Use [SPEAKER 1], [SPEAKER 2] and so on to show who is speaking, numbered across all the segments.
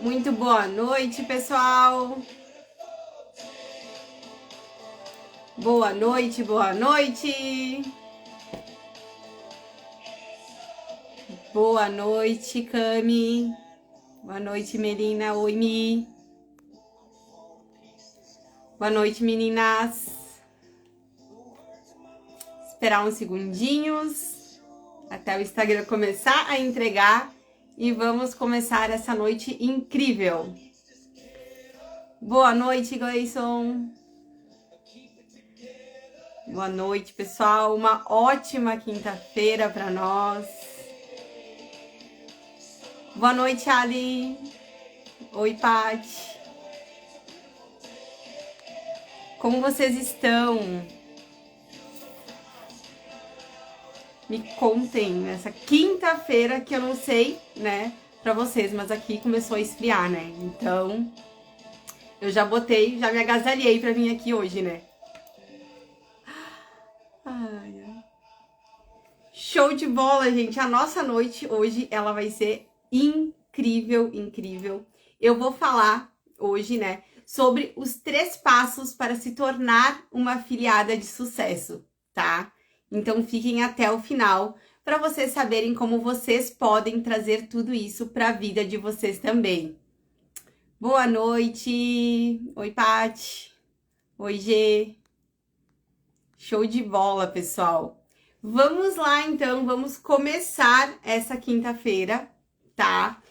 [SPEAKER 1] Muito boa noite, pessoal. Boa noite, boa noite. Boa noite, Cami. Boa noite, Melina. Oi, Mi. Boa noite, meninas. Esperar uns segundinhos até o Instagram começar a entregar e vamos começar essa noite incrível. Boa noite, Gleison. Boa noite, pessoal. Uma ótima quinta-feira para nós. Boa noite, Ali. Oi, Paty. Como vocês estão? Me contem nessa quinta-feira que eu não sei, né, pra vocês, mas aqui começou a esfriar, né? Então, eu já me agasalhei pra vir aqui hoje, né? Ai. Show de bola, gente! A nossa noite hoje, ela vai ser incrível, incrível. Eu vou falar hoje, né, sobre os 3 passos para se tornar uma afiliada de sucesso, tá? Então fiquem até o final para vocês saberem como vocês podem trazer tudo isso para a vida de vocês também. Boa noite! Oi, Paty! Oi, Gê! Show de bola, pessoal! Vamos lá, então, vamos começar essa quinta-feira, tá?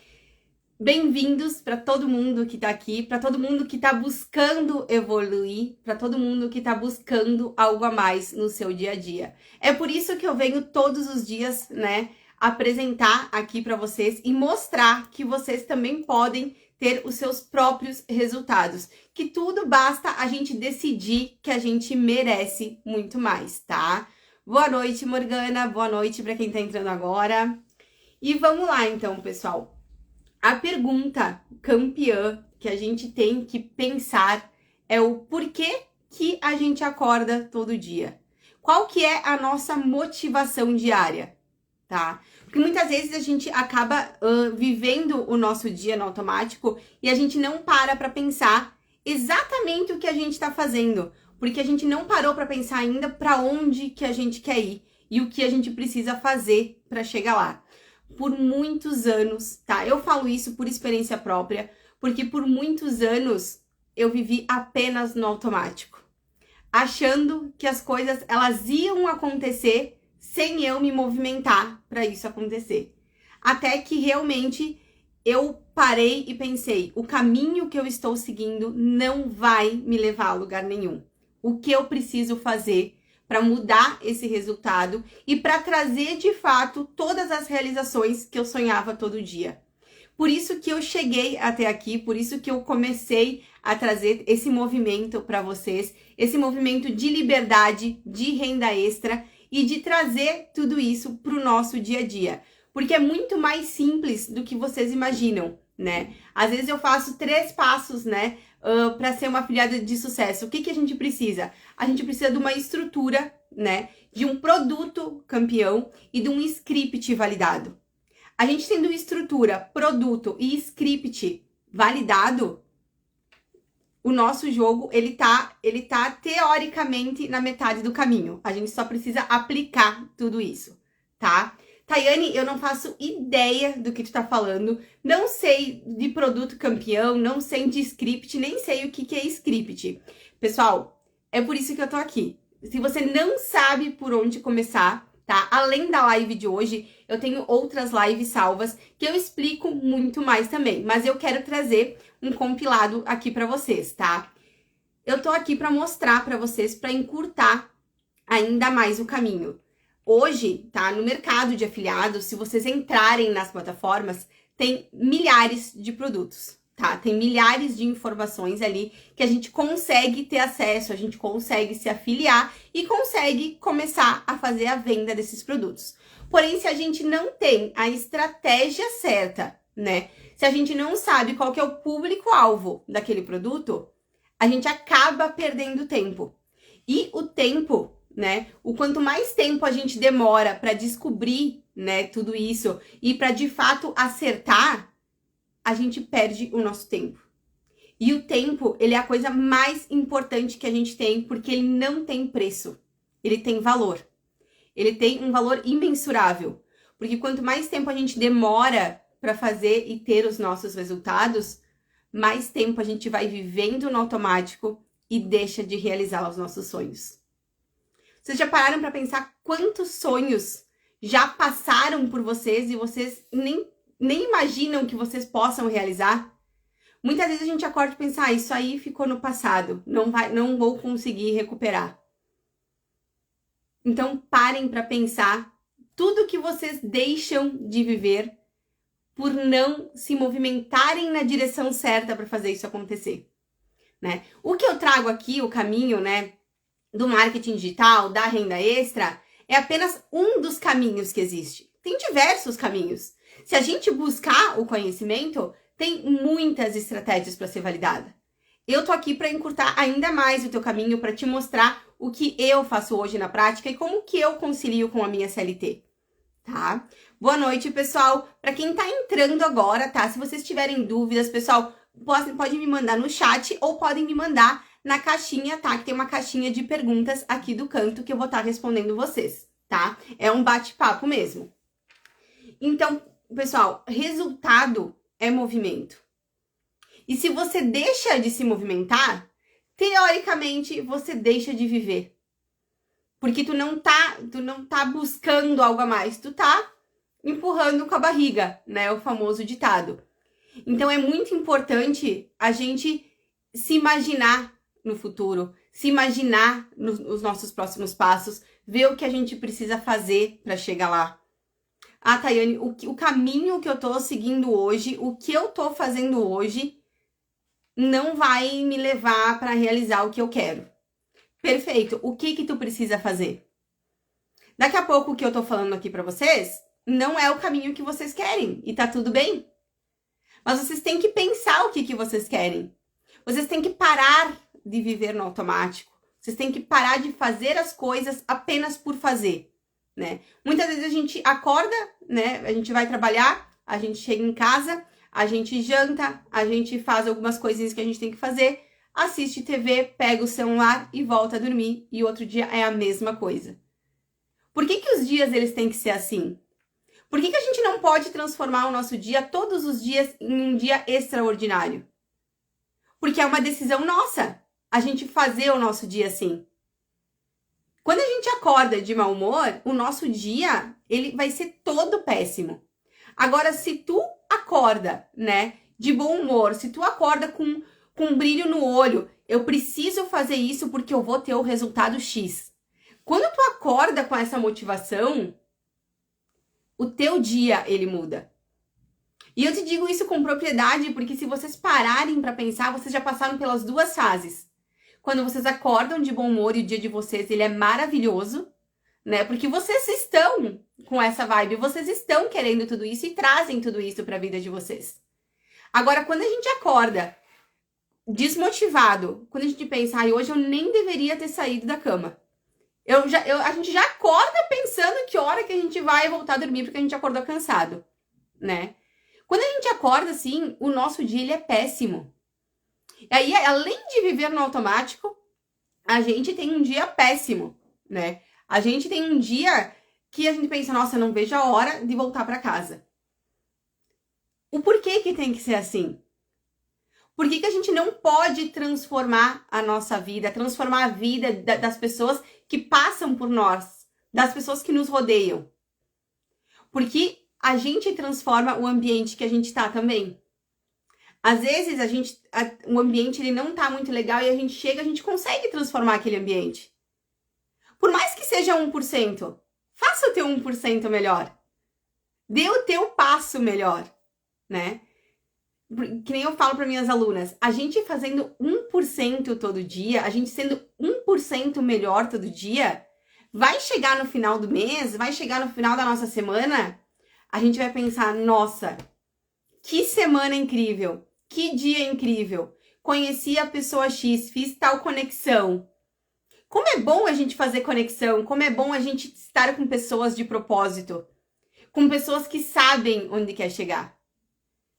[SPEAKER 1] Bem-vindos para todo mundo que tá aqui, para todo mundo que tá buscando evoluir, para todo mundo que tá buscando algo a mais no seu dia a dia. É por isso que eu venho todos os dias, né, apresentar aqui para vocês e mostrar que vocês também podem ter os seus próprios resultados, que tudo basta a gente decidir que a gente merece muito mais, tá? Boa noite, Morgana, boa noite para quem tá entrando agora. E vamos lá então, pessoal. A pergunta campeã que a gente tem que pensar é o porquê que a gente acorda todo dia. Qual que é a nossa motivação diária, tá? Porque muitas vezes a gente acaba vivendo o nosso dia no automático e a gente não para pensar exatamente o que a gente está fazendo, porque a gente não parou para pensar ainda para onde que a gente quer ir e o que a gente precisa fazer para chegar lá. Por muitos anos, tá? Eu falo isso por experiência própria, porque por muitos anos eu vivi apenas no automático, achando que as coisas elas iam acontecer sem eu me movimentar para isso acontecer. Até que realmente eu parei e pensei, o caminho que eu estou seguindo não vai me levar a lugar nenhum. O que eu preciso fazer para mudar esse resultado e para trazer de fato todas as realizações que eu sonhava todo dia. Por isso que eu cheguei até aqui, por isso que eu comecei a trazer esse movimento para vocês, esse movimento de liberdade, de renda extra e de trazer tudo isso para o nosso dia a dia. Porque é muito mais simples do que vocês imaginam, né? Às vezes eu faço 3 passos, né? Para ser uma afiliada de sucesso. O que a gente precisa? A gente precisa de uma estrutura, né? De um produto campeão e de um script validado. A gente tendo estrutura, produto e script validado, o nosso jogo, ele tá teoricamente na metade do caminho. A gente só precisa aplicar tudo isso, tá? Tayane, eu não faço ideia do que tu tá falando, não sei de produto campeão, não sei de script, nem sei o que é script. Pessoal, é por isso que eu tô aqui. Se você não sabe por onde começar, tá? Além da live de hoje, eu tenho outras lives salvas que eu explico muito mais também, mas eu quero trazer um compilado aqui pra vocês, tá? Eu tô aqui pra mostrar pra vocês, pra encurtar ainda mais o caminho. Hoje, tá, no mercado de afiliados, se vocês entrarem nas plataformas, tem milhares de produtos, tá? Tem milhares de informações ali que a gente consegue ter acesso, a gente consegue se afiliar e consegue começar a fazer a venda desses produtos. Porém, se a gente não tem a estratégia certa, né? Se a gente não sabe qual que é o público-alvo daquele produto, a gente acaba perdendo tempo. E o tempo, né? O quanto mais tempo a gente demora para descobrir, né, tudo isso e para de fato acertar, a gente perde o nosso tempo. E o tempo, ele é a coisa mais importante que a gente tem, porque ele não tem preço. Ele tem valor. Ele tem um valor imensurável. Porque quanto mais tempo a gente demora para fazer e ter os nossos resultados, mais tempo a gente vai vivendo no automático e deixa de realizar os nossos sonhos. Vocês já pararam para pensar quantos sonhos já passaram por vocês e vocês nem imaginam que vocês possam realizar? Muitas vezes a gente acorda e pensa, isso aí ficou no passado, não vou conseguir recuperar. Então parem para pensar tudo que vocês deixam de viver por não se movimentarem na direção certa para fazer isso acontecer, né? O que eu trago aqui, o caminho, né, do marketing digital, da renda extra, é apenas um dos caminhos que existe. Tem diversos caminhos. Se a gente buscar o conhecimento, tem muitas estratégias para ser validada. Eu tô aqui para encurtar ainda mais o teu caminho, para te mostrar o que eu faço hoje na prática e como que eu concilio com a minha CLT, tá? Boa noite, pessoal. Para quem tá entrando agora, tá? Se vocês tiverem dúvidas, pessoal, podem me mandar no chat ou podem me mandar na caixinha, tá? Que tem uma caixinha de perguntas aqui do canto que eu vou estar respondendo vocês, tá? É um bate-papo mesmo. Então, pessoal, resultado é movimento. E se você deixa de se movimentar, teoricamente você deixa de viver. Porque tu não tá buscando algo a mais, tu tá empurrando com a barriga, né? O famoso ditado. Então é muito importante a gente se imaginar no futuro, se imaginar nos nossos próximos passos, ver o que a gente precisa fazer para chegar lá. Ah, Tayane, o caminho que eu tô seguindo hoje, o que eu tô fazendo hoje, não vai me levar para realizar o que eu quero. Perfeito. O que tu precisa fazer? Daqui a pouco o que eu tô falando aqui para vocês não é o caminho que vocês querem e tá tudo bem. Mas vocês têm que pensar o que vocês querem. Vocês têm que parar de viver no automático. Vocês têm que parar de fazer as coisas apenas por fazer, né? Muitas vezes a gente acorda, né? A gente vai trabalhar, a gente chega em casa, a gente janta, a gente faz algumas coisinhas que a gente tem que fazer, assiste TV, pega o celular e volta a dormir. E outro dia é a mesma coisa. Por que os dias eles têm que ser assim? Por que a gente não pode transformar o nosso dia, todos os dias, em um dia extraordinário? Porque é uma decisão nossa, a gente fazer o nosso dia assim. Quando a gente acorda de mau humor, o nosso dia, ele vai ser todo péssimo. Agora, se tu acorda, né, de bom humor, se tu acorda com um brilho no olho, eu preciso fazer isso porque eu vou ter o resultado X. Quando tu acorda com essa motivação, o teu dia, ele muda. E eu te digo isso com propriedade, porque se vocês pararem para pensar, vocês já passaram pelas duas fases. Quando vocês acordam de bom humor e o dia de vocês, ele é maravilhoso, né? Porque vocês estão com essa vibe, vocês estão querendo tudo isso e trazem tudo isso para a vida de vocês. Agora, quando a gente acorda desmotivado, quando a gente pensa, hoje eu nem deveria ter saído da cama. A gente já acorda pensando que hora que a gente vai voltar a dormir, porque a gente acordou cansado, né? Quando a gente acorda assim, o nosso dia ele é péssimo. E aí, além de viver no automático, a gente tem um dia péssimo, né? A gente tem um dia que a gente pensa, nossa, não vejo a hora de voltar para casa. O porquê que tem que ser assim? Por que a gente não pode transformar a nossa vida, transformar a vida das pessoas que passam por nós, das pessoas que nos rodeiam? Porque a gente transforma o ambiente que a gente está também. Às vezes o ambiente ele não tá muito legal e a gente chega, a gente consegue transformar aquele ambiente. Por mais que seja 1%, faça o teu 1% melhor. Dê o teu passo melhor, né? Que nem eu falo para minhas alunas, a gente fazendo 1% todo dia, a gente sendo 1% melhor todo dia, vai chegar no final do mês, vai chegar no final da nossa semana, a gente vai pensar, nossa, que semana incrível, que dia incrível, conheci a pessoa X, fiz tal conexão. Como é bom a gente fazer conexão, como é bom a gente estar com pessoas de propósito, com pessoas que sabem onde quer chegar.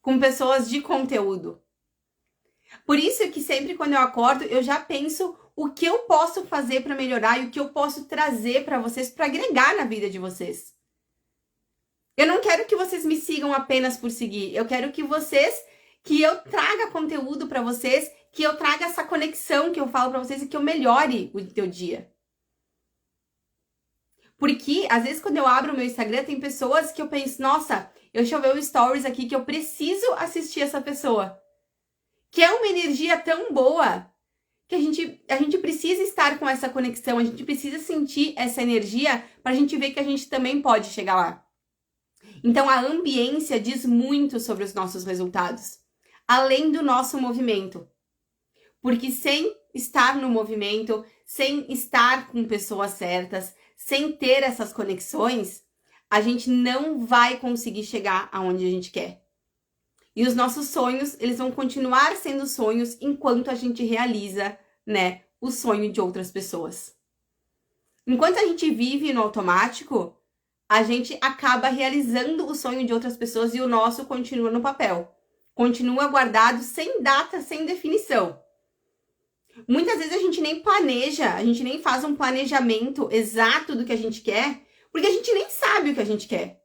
[SPEAKER 1] com pessoas de conteúdo. Por isso que sempre quando eu acordo, eu já penso o que eu posso fazer para melhorar e o que eu posso trazer para vocês, para agregar na vida de vocês. Eu não quero que vocês me sigam apenas por seguir. Eu quero que eu traga conteúdo para vocês, que eu traga essa conexão que eu falo para vocês e que eu melhore o teu dia. Porque, às vezes, quando eu abro o meu Instagram, tem pessoas que eu penso, nossa, deixa eu ver o stories aqui que eu preciso assistir essa pessoa. Que é uma energia tão boa que a gente precisa estar com essa conexão, a gente precisa sentir essa energia para a gente ver que a gente também pode chegar lá. Então, a ambiência diz muito sobre os nossos resultados, além do nosso movimento. Porque sem estar no movimento, sem estar com pessoas certas, sem ter essas conexões, a gente não vai conseguir chegar aonde a gente quer. E os nossos sonhos, eles vão continuar sendo sonhos enquanto a gente realiza, né, o sonho de outras pessoas. Enquanto a gente vive no automático, a gente acaba realizando o sonho de outras pessoas e o nosso continua no papel. Continua guardado sem data, sem definição. Muitas vezes a gente nem planeja, a gente nem faz um planejamento exato do que a gente quer, porque a gente nem sabe o que a gente quer.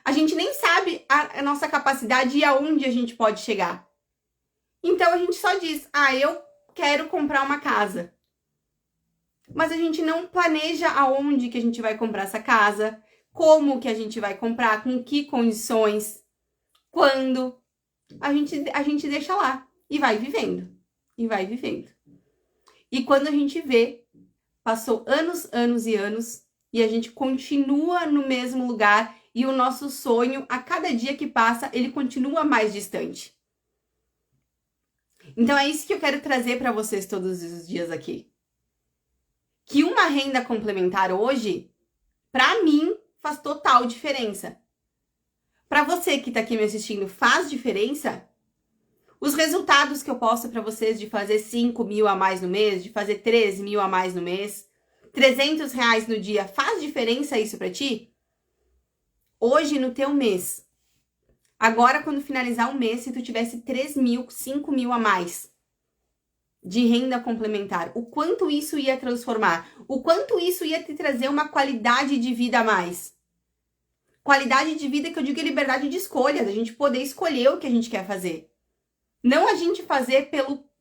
[SPEAKER 1] A gente nem sabe a nossa capacidade e aonde a gente pode chegar. Então a gente só diz, eu quero comprar uma casa. Mas a gente não planeja aonde que a gente vai comprar essa casa, como que a gente vai comprar, com que condições, quando. A gente deixa lá e vai vivendo, e vai vivendo. E quando a gente vê, passou anos, anos e anos, e a gente continua no mesmo lugar, e o nosso sonho, a cada dia que passa, ele continua mais distante. Então é isso que eu quero trazer para vocês todos os dias aqui. Que uma renda complementar hoje, para mim, faz total diferença. Para você que está aqui me assistindo, faz diferença? Os resultados que eu posto para vocês de fazer 5 mil a mais no mês, de fazer 13 mil a mais no mês, R$300 no dia, faz diferença isso para ti? Hoje no teu mês. Agora, quando finalizar o mês, se tu tivesse 3 mil, 5 mil a mais de renda complementar, o quanto isso ia transformar? O quanto isso ia te trazer uma qualidade de vida a mais? Qualidade de vida que eu digo é liberdade de escolha, da gente poder escolher o que a gente quer fazer. Não a gente fazer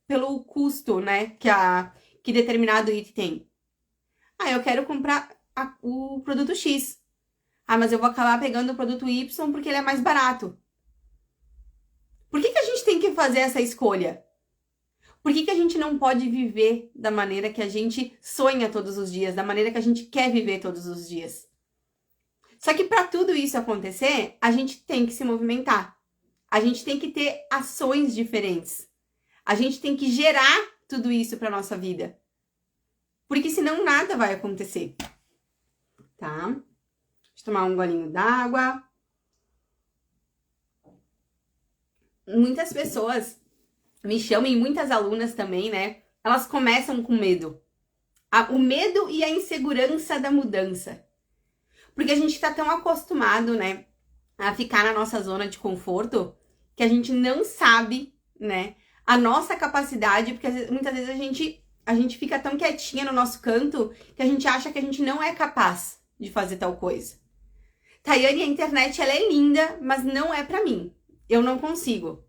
[SPEAKER 1] pelo custo, né, que determinado item tem. Eu quero comprar o produto X. Mas eu vou acabar pegando o produto Y porque ele é mais barato. Por que a gente tem que fazer essa escolha? Por que a gente não pode viver da maneira que a gente sonha todos os dias, da maneira que a gente quer viver todos os dias? Só que para tudo isso acontecer, a gente tem que se movimentar. A gente tem que ter ações diferentes. A gente tem que gerar tudo isso para nossa vida. Porque senão nada vai acontecer. Tá? Deixa eu tomar um golinho d'água. Muitas pessoas me chamam, e muitas alunas também, né? Elas começam com medo. O medo e a insegurança da mudança. Porque a gente tá tão acostumado, né, a ficar na nossa zona de conforto, que a gente não sabe, né, a nossa capacidade, porque muitas vezes a gente fica tão quietinha no nosso canto, que a gente acha que a gente não é capaz de fazer tal coisa. Tayane, a internet, ela é linda, mas não é pra mim. Eu não consigo.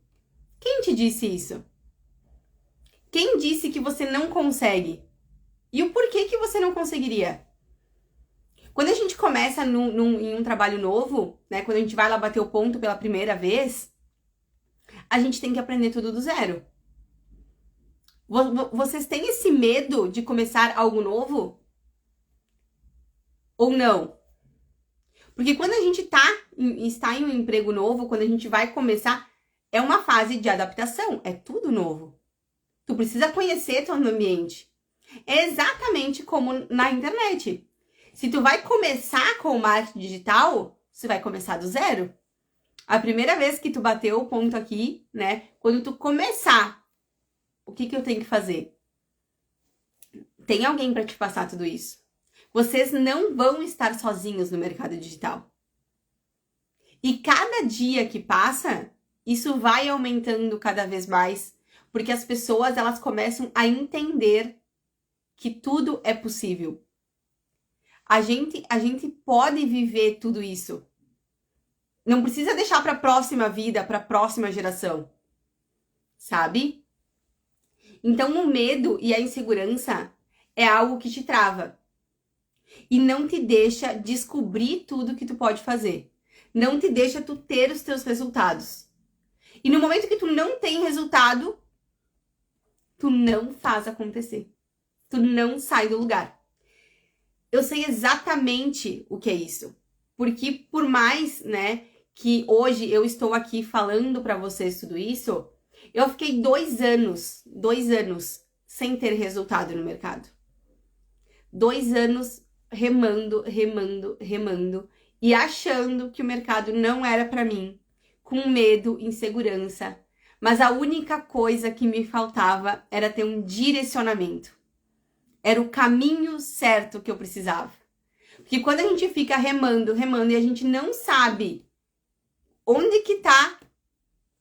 [SPEAKER 1] Quem te disse isso? Quem disse que você não consegue? E o porquê que você não conseguiria? Quando a gente começa em um trabalho novo, né, quando a gente vai lá bater o ponto pela primeira vez, a gente tem que aprender tudo do zero. Vocês têm esse medo de começar algo novo? Ou não? Porque quando a gente está em um emprego novo, quando a gente vai começar, é uma fase de adaptação, é tudo novo. Tu precisa conhecer teu ambiente. É exatamente como na internet. Se tu vai começar com o marketing digital, você vai começar do zero. A primeira vez que tu bateu o ponto aqui, né? Quando tu começar, o que eu tenho que fazer? Tem alguém para te passar tudo isso. Vocês não vão estar sozinhos no mercado digital. E cada dia que passa, isso vai aumentando cada vez mais, porque as pessoas elas começam a entender que tudo é possível. A gente pode viver tudo isso. Não precisa deixar para a próxima vida, para a próxima geração, sabe? Então, o medo e a insegurança é algo que te trava e não te deixa descobrir tudo que tu pode fazer. Não te deixa tu ter os teus resultados. E no momento que tu não tem resultado, tu não faz acontecer. Tu não sai do lugar. Eu sei exatamente o que é isso. Porque por mais, né, que hoje eu estou aqui falando para vocês tudo isso, eu fiquei 2 anos sem ter resultado no mercado. 2 anos remando e achando que o mercado não era para mim, com medo, insegurança. Mas a única coisa que me faltava era ter um direcionamento. Era o caminho certo que eu precisava. Porque quando a gente fica remando e a gente não sabe onde que tá,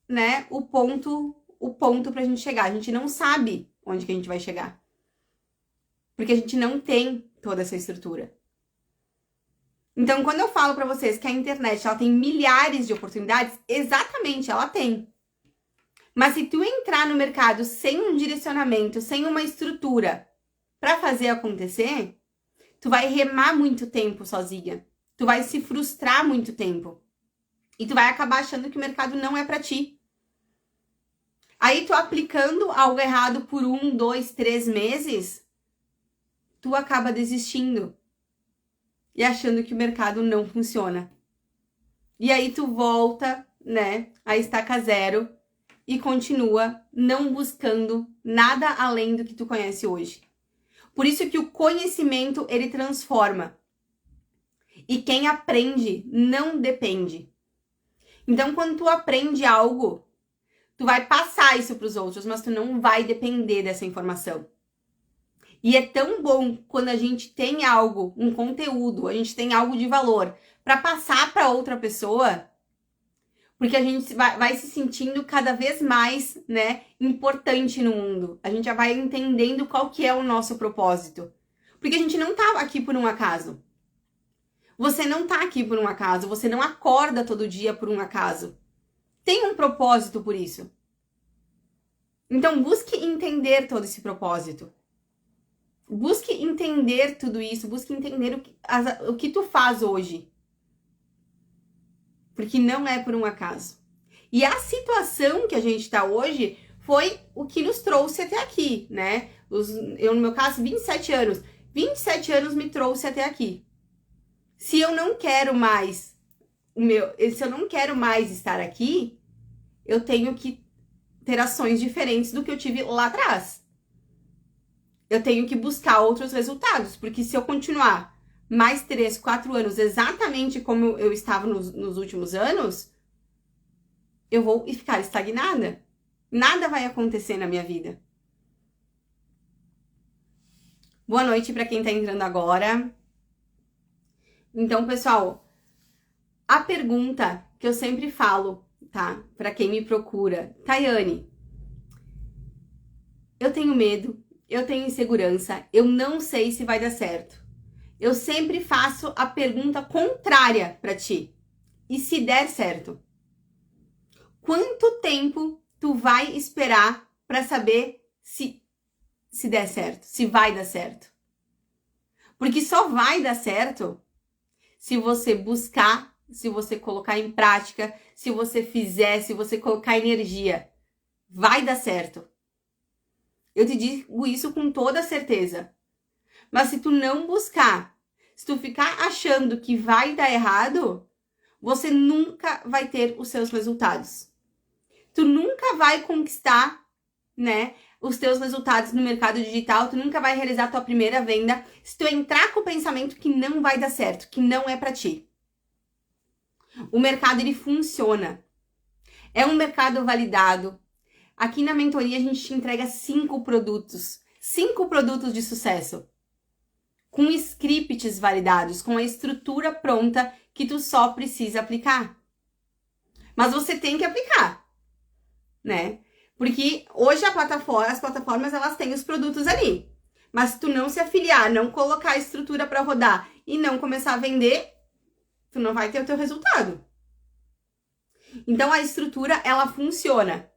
[SPEAKER 1] né, o ponto pra gente chegar. A gente não sabe onde que a gente vai chegar. Porque a gente não tem toda essa estrutura. Então, quando eu falo pra vocês que a internet ela tem milhares de oportunidades, exatamente, ela tem. Mas se tu entrar no mercado sem um direcionamento, sem uma estrutura pra fazer acontecer, tu vai remar muito tempo sozinha. Tu vai se frustrar muito tempo. E tu vai acabar achando que o mercado não é pra ti. Aí tu aplicando algo errado por 1, 2, 3 meses, tu acaba desistindo. E achando que o mercado não funciona. E aí tu volta, né, a estaca zero e continua não buscando nada além do que tu conhece hoje. Por isso que o conhecimento, ele transforma. E quem aprende não depende. Então, quando tu aprende algo, tu vai passar isso para os outros, mas tu não vai depender dessa informação. E é tão bom quando a gente tem algo, um conteúdo, a gente tem algo de valor para passar para outra pessoa, porque a gente vai se sentindo cada vez mais, né, importante no mundo. A gente já vai entendendo qual que é o nosso propósito. Porque a gente não tá aqui por um acaso. Você não tá aqui por um acaso, você não acorda todo dia por um acaso. Tem um propósito por isso. Então, busque entender todo esse propósito. Busque entender tudo isso, busque entender o que tu faz hoje. Porque não é por um acaso. E a situação que a gente tá hoje foi o que nos trouxe até aqui, né? Eu, no meu caso, 27 anos. 27 anos me trouxe até aqui. Se eu não quero mais estar aqui, eu tenho que ter ações diferentes do que eu tive lá atrás. Eu tenho que buscar outros resultados, porque se eu continuar mais 3, 4 anos exatamente como eu estava nos últimos anos, eu vou ficar estagnada. Nada vai acontecer na minha vida. Boa noite para quem tá entrando agora. Então, pessoal, a pergunta que eu sempre falo, tá? Para quem me procura, Tayane, eu tenho medo, eu tenho insegurança, eu não sei se vai dar certo. Eu sempre faço a pergunta contrária para ti. E se der certo? Quanto tempo tu vai esperar para saber se der certo, se vai dar certo? Porque só vai dar certo se você buscar, se você colocar em prática, se você fizer, se você colocar energia. Vai dar certo. Eu te digo isso com toda certeza. Mas se tu não buscar, se tu ficar achando que vai dar errado, você nunca vai ter os seus resultados. Tu nunca vai conquistar, né, os teus resultados no mercado digital, tu nunca vai realizar a tua primeira venda se tu entrar com o pensamento que não vai dar certo, que não é pra ti. O mercado, ele funciona. É um mercado validado. Aqui na mentoria a gente te entrega 5 produtos. 5 produtos de sucesso. Com scripts validados, com a estrutura pronta que tu só precisa aplicar. Mas você tem que aplicar. né? Porque hoje as plataformas, elas têm os produtos ali. Mas se tu não se afiliar, não colocar a estrutura para rodar e não começar a vender, tu não vai ter o teu resultado. Então, a estrutura, ela funciona.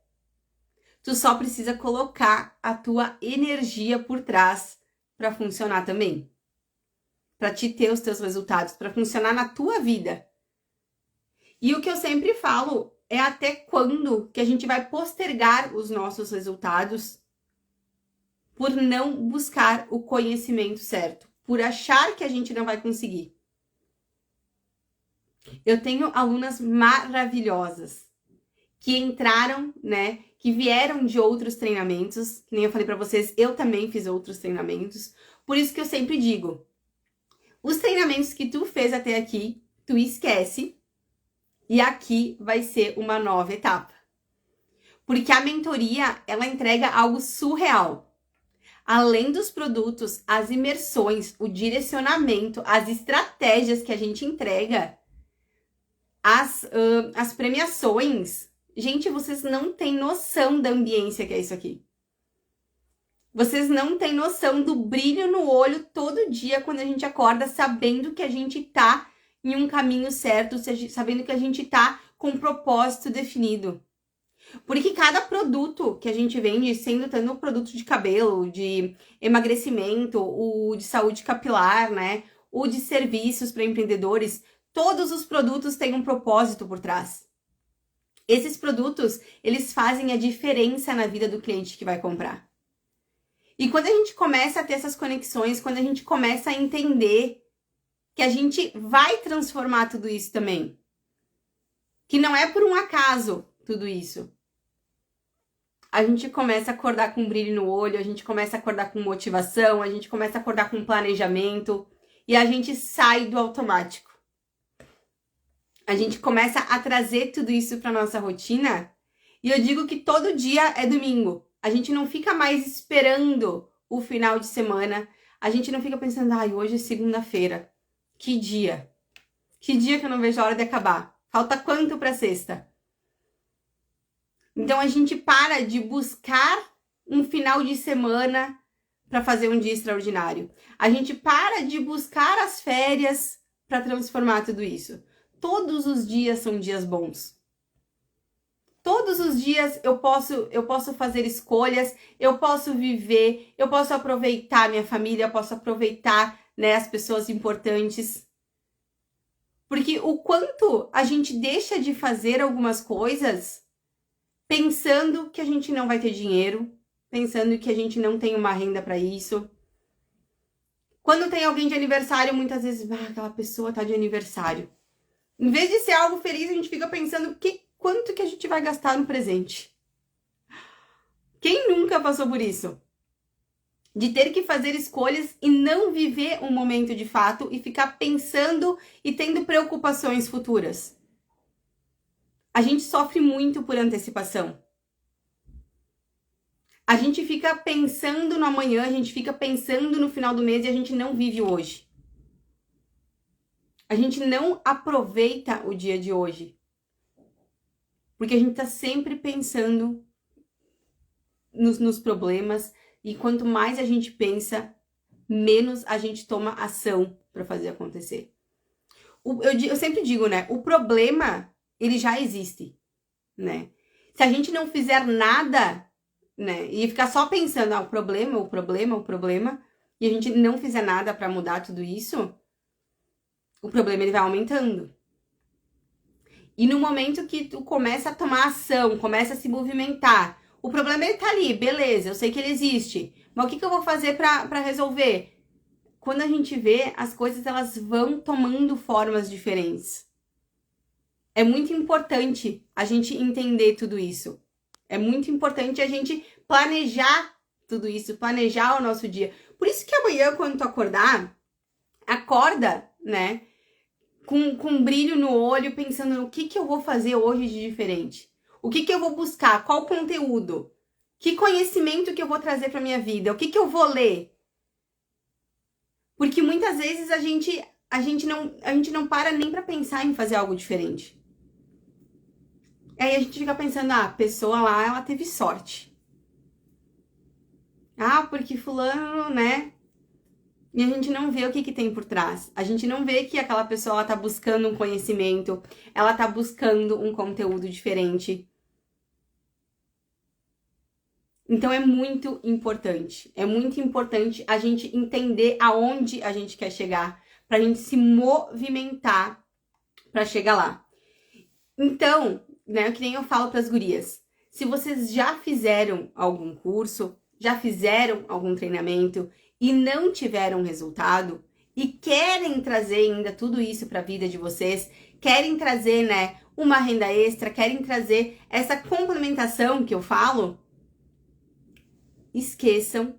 [SPEAKER 1] Tu só precisa colocar a tua energia por trás para funcionar também. Para te ter os teus resultados, para funcionar na tua vida. E o que eu sempre falo é até quando que a gente vai postergar os nossos resultados por não buscar o conhecimento certo, por achar que a gente não vai conseguir. Eu tenho alunas maravilhosas que entraram, né, que vieram de outros treinamentos, que nem eu falei para vocês, eu também fiz outros treinamentos. Por isso que eu sempre digo, os treinamentos que tu fez até aqui, tu esquece, e aqui vai ser uma nova etapa. Porque a mentoria, ela entrega algo surreal. Além dos produtos, as imersões, o direcionamento, as estratégias que a gente entrega, as premiações. Gente, vocês não têm noção da ambiência que é isso aqui. Vocês não têm noção do brilho no olho todo dia quando a gente acorda, sabendo que a gente tá em um caminho certo, sabendo que a gente tá com um propósito definido. Porque cada produto que a gente vende, sendo tanto produto de cabelo, de emagrecimento, o de saúde capilar, né? O de serviços para empreendedores, todos os produtos têm um propósito por trás. Esses produtos, eles fazem a diferença na vida do cliente que vai comprar. E quando a gente começa a ter essas conexões, quando a gente começa a entender que a gente vai transformar tudo isso também, que não é por um acaso tudo isso, a gente começa a acordar com brilho no olho, a gente começa a acordar com motivação, a gente começa a acordar com planejamento e a gente sai do automático. A gente começa a trazer tudo isso para nossa rotina e eu digo que todo dia é domingo. A gente não fica mais esperando o final de semana, a gente não fica pensando, ai, hoje é segunda-feira, que dia? Que dia que eu não vejo a hora de acabar? Falta quanto para sexta? Então, a gente para de buscar um final de semana para fazer um dia extraordinário. A gente para de buscar as férias para transformar tudo isso. Todos os dias são dias bons. Todos os dias eu posso fazer escolhas, eu posso viver, eu posso aproveitar minha família, eu posso aproveitar, né, as pessoas importantes. Porque o quanto a gente deixa de fazer algumas coisas pensando que a gente não vai ter dinheiro, pensando que a gente não tem uma renda para isso. Quando tem alguém de aniversário, muitas vezes, aquela pessoa tá de aniversário. Em vez de ser algo feliz, a gente fica pensando quanto que a gente vai gastar no presente. Quem nunca passou por isso? De ter que fazer escolhas e não viver um momento de fato e ficar pensando e tendo preocupações futuras. A gente sofre muito por antecipação. A gente fica pensando no amanhã, a gente fica pensando no final do mês e a gente não vive o hoje. A gente não aproveita o dia de hoje. Porque a gente tá sempre pensando nos problemas e quanto mais a gente pensa, menos a gente toma ação para fazer acontecer. Eu sempre digo, né? O problema, ele já existe, né? Se a gente não fizer nada, né? E ficar só pensando, o problema, e a gente não fizer nada para mudar tudo isso, o problema ele vai aumentando. E no momento que tu começa a tomar ação, começa a se movimentar, o problema ele tá ali, beleza, eu sei que ele existe, mas o que eu vou fazer para resolver? Quando a gente vê, as coisas elas vão tomando formas diferentes. É muito importante a gente entender tudo isso. É muito importante a gente planejar tudo isso, planejar o nosso dia. Por isso que amanhã, quando tu acordar, acorda, né? Com um brilho no olho, pensando no que eu vou fazer hoje de diferente. O que eu vou buscar? Qual conteúdo? Que conhecimento que eu vou trazer para minha vida? O que eu vou ler? Porque muitas vezes a gente não para nem para pensar em fazer algo diferente. Aí a gente fica pensando, a pessoa lá, ela teve sorte. Porque fulano, né? E a gente não vê o que tem por trás. A gente não vê que aquela pessoa, ela tá buscando um conhecimento, ela tá buscando um conteúdo diferente. Então é muito importante a gente entender aonde a gente quer chegar, pra gente se movimentar pra chegar lá. Então, né, que nem eu falo pras gurias, se vocês já fizeram algum curso, já fizeram algum treinamento e não tiveram resultado e querem trazer ainda tudo isso pra vida de vocês, querem trazer, né, uma renda extra, querem trazer essa complementação que eu falo, esqueçam,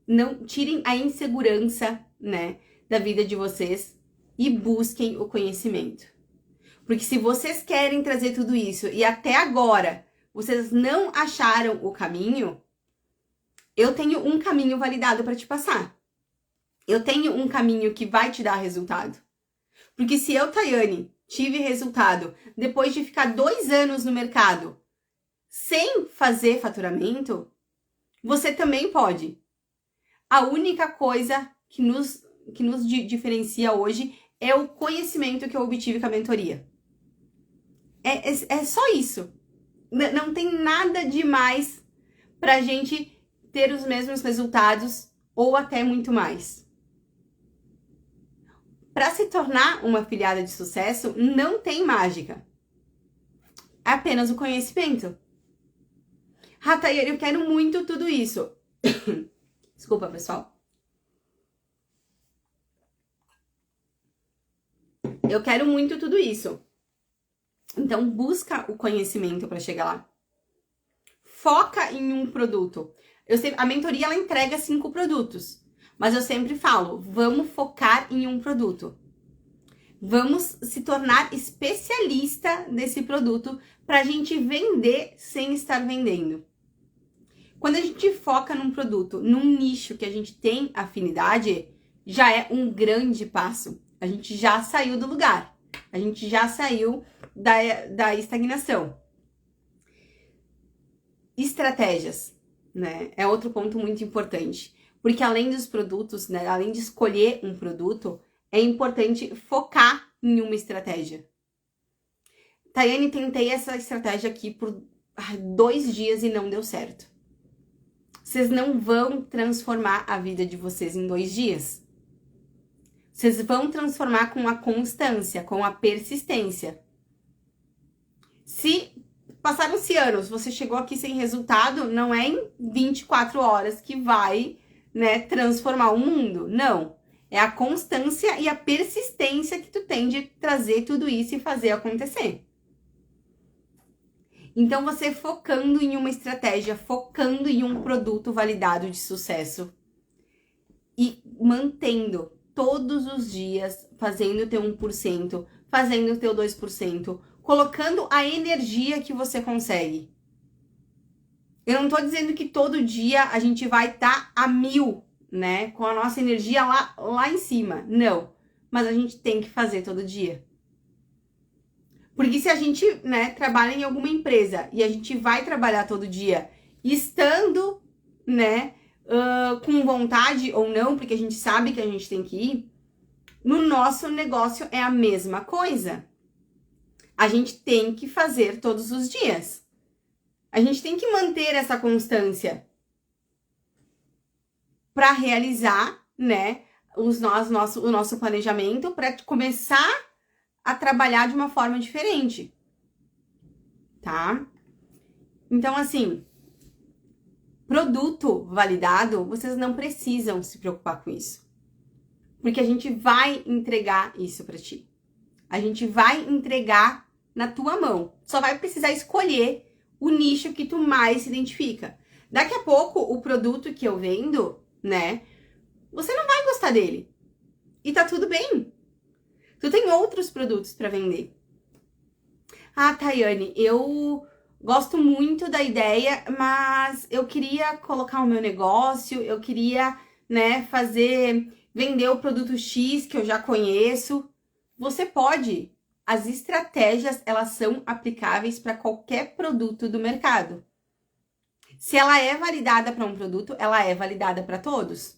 [SPEAKER 1] não tirem a insegurança, né, da vida de vocês e busquem o conhecimento. Porque se vocês querem trazer tudo isso e até agora vocês não acharam o caminho, eu tenho um caminho validado para te passar. Eu tenho um caminho que vai te dar resultado. Porque se eu, Tayane, tive resultado depois de ficar 2 anos no mercado sem fazer faturamento, você também pode. A única coisa que nos diferencia hoje é o conhecimento que eu obtive com a mentoria. É só isso. Não tem nada demais pra gente ter os mesmos resultados ou até muito mais. Para se tornar uma afiliada de sucesso, não tem mágica. É apenas o conhecimento. Tayane, eu quero muito tudo isso. Desculpa, pessoal. Eu quero muito tudo isso. Então, busca o conhecimento para chegar lá. Foca em um produto. A mentoria, ela entrega 5 produtos. Mas eu sempre falo, vamos focar em um produto. Vamos se tornar especialista desse produto para a gente vender sem estar vendendo. Quando a gente foca num produto, num nicho que a gente tem afinidade, já é um grande passo. A gente já saiu do lugar. A gente já saiu da estagnação. Estratégias, né? É outro ponto muito importante. Porque além dos produtos, né? Além de escolher um produto, é importante focar em uma estratégia. Tayane, tentei essa estratégia aqui por 2 dias e não deu certo. Vocês não vão transformar a vida de vocês em 2 dias. Vocês vão transformar com a constância, com a persistência. Se passaram-se anos, você chegou aqui sem resultado, não é em 24 horas que vai, né, transformar o mundo. Não. É a constância e a persistência que tu tem de trazer tudo isso e fazer acontecer. Então, você focando em uma estratégia, focando em um produto validado de sucesso e mantendo todos os dias, fazendo o teu 1%, fazendo o teu 2%, colocando a energia que você consegue. Eu não tô dizendo que todo dia a gente vai estar a 1000, né? Com a nossa energia lá em cima. Não. Mas a gente tem que fazer todo dia. Porque se a gente, né, trabalha em alguma empresa e a gente vai trabalhar todo dia estando, né, com vontade ou não, porque a gente sabe que a gente tem que ir, no nosso negócio é a mesma coisa. A gente tem que fazer todos os dias. A gente tem que manter essa constância para realizar, né, o nosso planejamento, para começar a trabalhar de uma forma diferente, tá? Então, assim, produto validado, vocês não precisam se preocupar com isso. Porque a gente vai entregar isso para ti. A gente vai entregar na tua mão. Só vai precisar escolher o nicho que tu mais se identifica. Daqui a pouco, o produto que eu vendo, né, você não vai gostar dele. E tá tudo bem. Tu tem outros produtos para vender. Tayane, eu gosto muito da ideia, mas eu queria colocar o meu negócio, eu queria, né, vender o produto X que eu já conheço. Você pode as estratégias, elas são aplicáveis para qualquer produto do mercado. Se ela é validada para um produto, ela é validada para todos.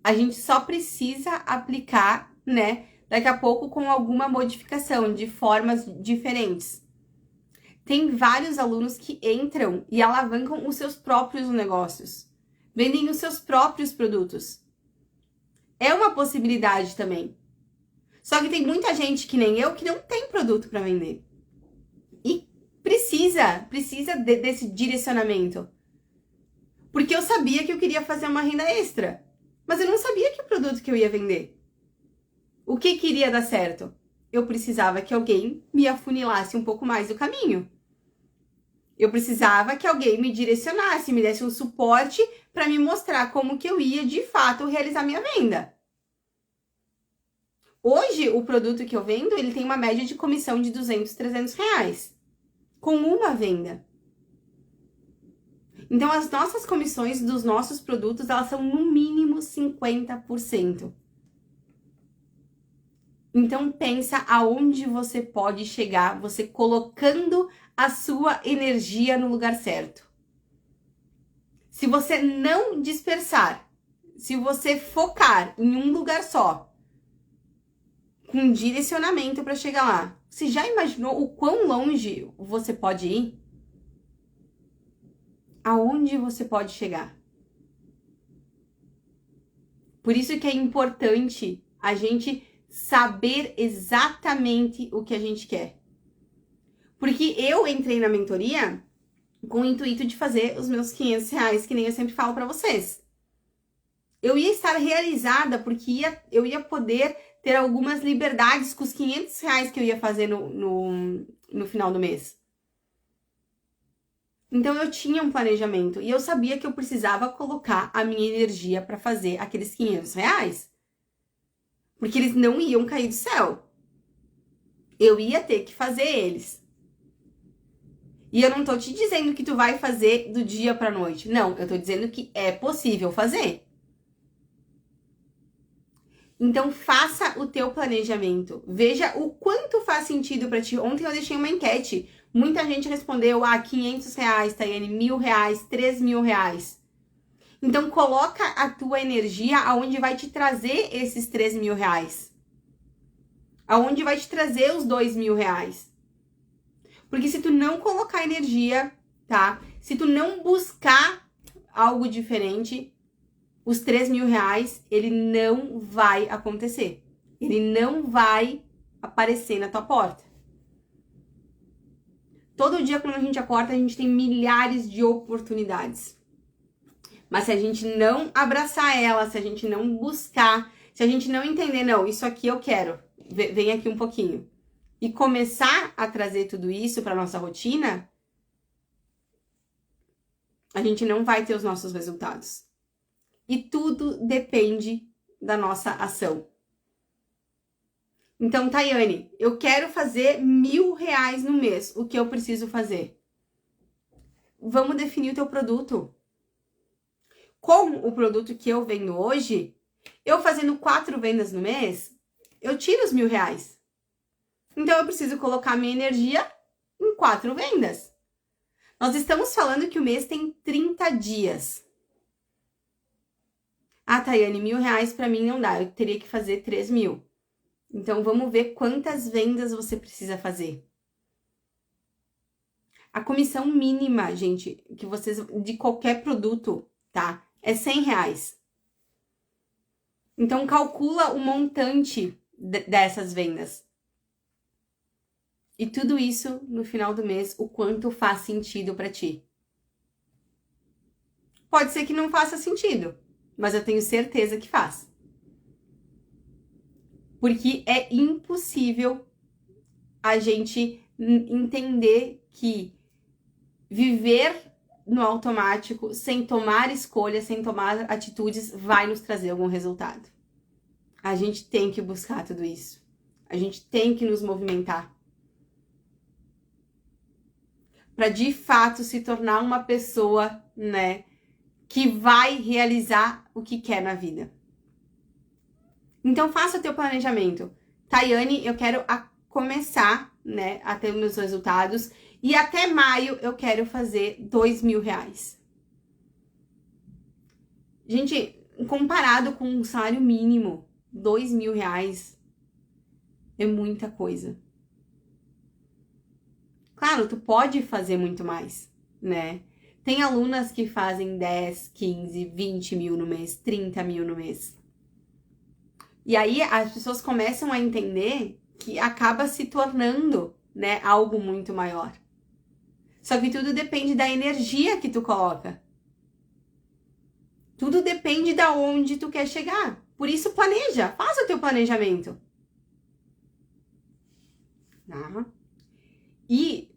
[SPEAKER 1] A gente só precisa aplicar, né, daqui a pouco com alguma modificação, de formas diferentes. Tem vários alunos que entram e alavancam os seus próprios negócios. Vendem os seus próprios produtos. É uma possibilidade também. Só que tem muita gente que nem eu que não tem produto para vender. E precisa desse direcionamento. Porque eu sabia que eu queria fazer uma renda extra. Mas eu não sabia que produto que eu ia vender. O que iria dar certo? Eu precisava que alguém me afunilasse um pouco mais o caminho. Eu precisava que alguém me direcionasse, me desse um suporte para me mostrar como que eu ia, de fato, realizar minha venda. Hoje, o produto que eu vendo, ele tem uma média de comissão de 200, 300 reais. Com uma venda. Então, as nossas comissões dos nossos produtos, elas são no mínimo 50%. Então, pensa aonde você pode chegar, você colocando a sua energia no lugar certo. Se você não dispersar, se você focar em um lugar só, com direcionamento para chegar lá, você já imaginou o quão longe você pode ir? Aonde você pode chegar? Por isso que é importante a gente saber exatamente o que a gente quer. Porque eu entrei na mentoria com o intuito de fazer os meus 500 reais, que nem eu sempre falo para vocês. Eu ia estar realizada porque eu ia poder ter algumas liberdades com os 500 reais que eu ia fazer no final do mês. Então eu tinha um planejamento e eu sabia que eu precisava colocar a minha energia para fazer aqueles 500 reais. Porque eles não iam cair do céu. Eu ia ter que fazer eles. E eu não tô te dizendo que tu vai fazer do dia pra noite. Não, eu tô dizendo que é possível fazer. Então, faça o teu planejamento. Veja o quanto faz sentido pra ti. Ontem eu deixei uma enquete. Muita gente respondeu, 500 reais, Tayane, 1.000 reais, 3.000 reais. Então, coloca a tua energia aonde vai te trazer esses 3.000 reais. Aonde vai te trazer os 2.000 reais. Porque se tu não colocar energia, tá? Se tu não buscar algo diferente, os 3.000 reais, ele não vai acontecer. Ele não vai aparecer na tua porta. Todo dia, quando a gente acorda, a gente tem milhares de oportunidades. Mas se a gente não abraçar ela, se a gente não buscar, se a gente não entender, não, isso aqui eu quero, vem aqui um pouquinho, e começar a trazer tudo isso para nossa rotina, a gente não vai ter os nossos resultados. E tudo depende da nossa ação. Então, Tayane, eu quero fazer 1.000 reais no mês. O que eu preciso fazer? Vamos definir o teu produto. Com o produto que eu vendo hoje, eu fazendo 4 vendas no mês, eu tiro os 1.000 reais. Então, eu preciso colocar minha energia em 4 vendas. Nós estamos falando que o mês tem 30 dias. Tayane, 1.000 reais para mim não dá. Eu teria que fazer 3.000. Então, vamos ver quantas vendas você precisa fazer. A comissão mínima, gente, que vocês de qualquer produto, tá? É 100 reais. Então, calcula o montante dessas vendas. E tudo isso, no final do mês, o quanto faz sentido para ti. Pode ser que não faça sentido, mas eu tenho certeza que faz. Porque é impossível a gente entender que viver no automático, sem tomar escolhas, sem tomar atitudes, vai nos trazer algum resultado. A gente tem que buscar tudo isso. A gente tem que nos movimentar. Para de fato se tornar uma pessoa, né, que vai realizar o que quer na vida. Então, faça o teu planejamento. Tayane, eu quero começar, né, a ter meus resultados. E até maio eu quero fazer R$ 2.000. Gente, comparado com um salário mínimo, R$ 2.000 é muita coisa. Claro, tu pode fazer muito mais, né? Tem alunas que fazem 10, 15, 20 mil no mês, 30 mil no mês. E aí as pessoas começam a entender que acaba se tornando, né, algo muito maior. Só que tudo depende da energia que tu coloca. Tudo depende da onde tu quer chegar. Por isso planeja, faça o teu planejamento. Tá? E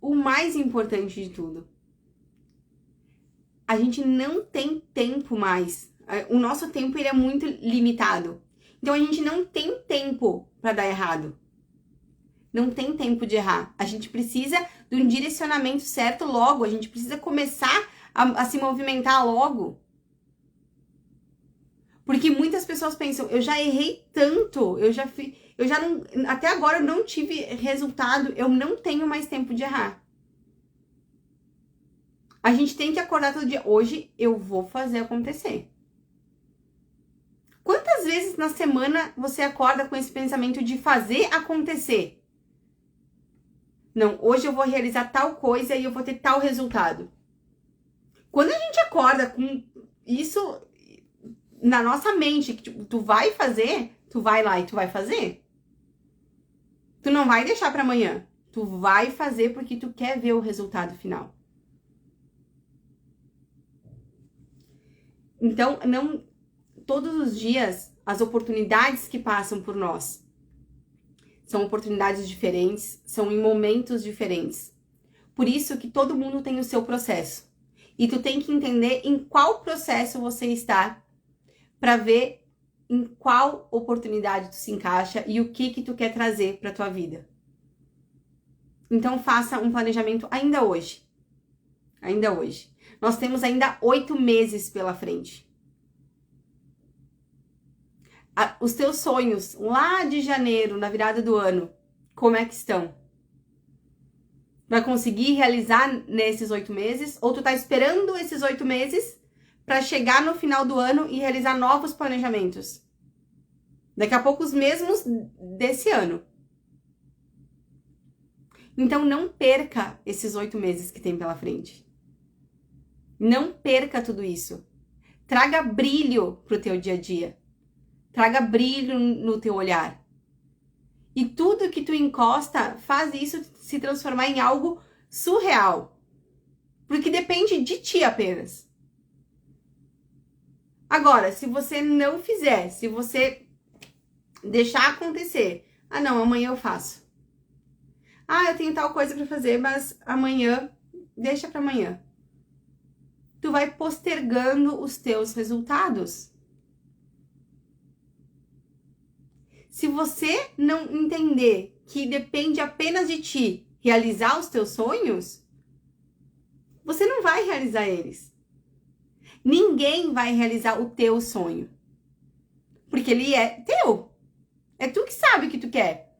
[SPEAKER 1] o mais importante de tudo, a gente não tem tempo mais. O nosso tempo ele é muito limitado. Então a gente não tem tempo para dar errado. Não tem tempo de errar. A gente precisa de um direcionamento certo logo. A gente precisa começar a se movimentar logo. Porque muitas pessoas pensam, eu já errei tanto, até agora eu não tive resultado, eu não tenho mais tempo de errar. A gente tem que acordar todo dia, hoje eu vou fazer acontecer. Quantas vezes na semana você acorda com esse pensamento de fazer acontecer? Não, hoje eu vou realizar tal coisa e eu vou ter tal resultado. Quando a gente acorda com isso na nossa mente, que tipo, tu vai fazer, tu vai lá e tu vai fazer. Tu não vai deixar para amanhã. Tu vai fazer porque tu quer ver o resultado final. Então, não todos os dias as oportunidades que passam por nós são oportunidades diferentes, são em momentos diferentes. Por isso que todo mundo tem o seu processo. E tu tem que entender em qual processo você está para ver em qual oportunidade tu se encaixa e o que tu quer trazer para tua vida. Então faça um planejamento ainda hoje. Ainda hoje. Nós temos ainda 8 meses pela frente. Os teus sonhos lá de janeiro, na virada do ano, como é que estão? Vai conseguir realizar nesses 8 meses? Ou tu tá esperando esses 8 meses para chegar no final do ano e realizar novos planejamentos? Daqui a pouco os mesmos desse ano. Então não perca esses 8 meses que tem pela frente. Não perca tudo isso. Traga brilho pro teu dia a dia. Traga brilho no teu olhar. E tudo que tu encosta faz isso se transformar em algo surreal. Porque depende de ti apenas. Agora, se você não fizer, se você deixar acontecer, não, amanhã eu faço. Eu tenho tal coisa para fazer, mas amanhã, deixa para amanhã. Tu vai postergando os teus resultados. Se você não entender que depende apenas de ti realizar os teus sonhos, você não vai realizar eles. Ninguém vai realizar o teu sonho. Porque ele é teu. É tu que sabe o que tu quer.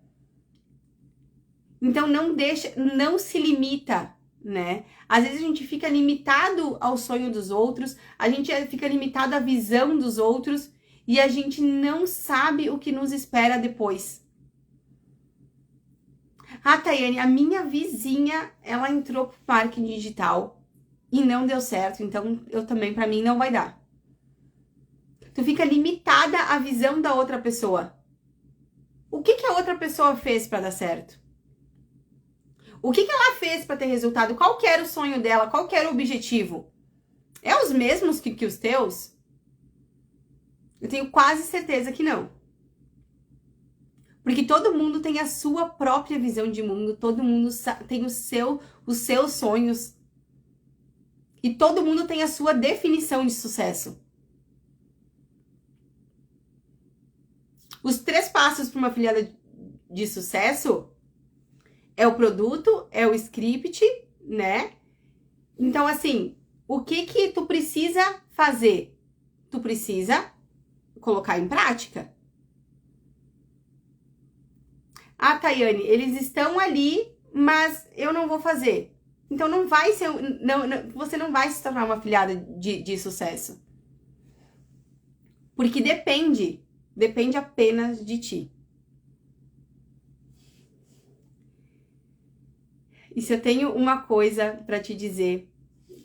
[SPEAKER 1] Então não se limita, né? Às vezes a gente fica limitado ao sonho dos outros, a gente fica limitado à visão dos outros e a gente não sabe o que nos espera depois. Tayane, a minha vizinha, ela entrou pro marketing digital e não deu certo, então eu também, pra mim, não vai dar. Tu fica limitada à visão da outra pessoa. O que a outra pessoa fez pra dar certo? O que ela fez para ter resultado? Qual que era o sonho dela? Qual que era o objetivo? É os mesmos que os teus? Eu tenho quase certeza que não. Porque todo mundo tem a sua própria visão de mundo, todo mundo tem os seus sonhos. E todo mundo tem a sua definição de sucesso. Os 3 passos para uma afiliada de sucesso é o produto, é o script, né? Então, assim, o que tu precisa fazer? Tu precisa colocar em prática. Ah, Tayane, eles estão ali, mas eu não vou fazer. Então não vai ser, você não vai se tornar uma afiliada de sucesso. Porque depende apenas de ti. E se eu tenho uma coisa para te dizer,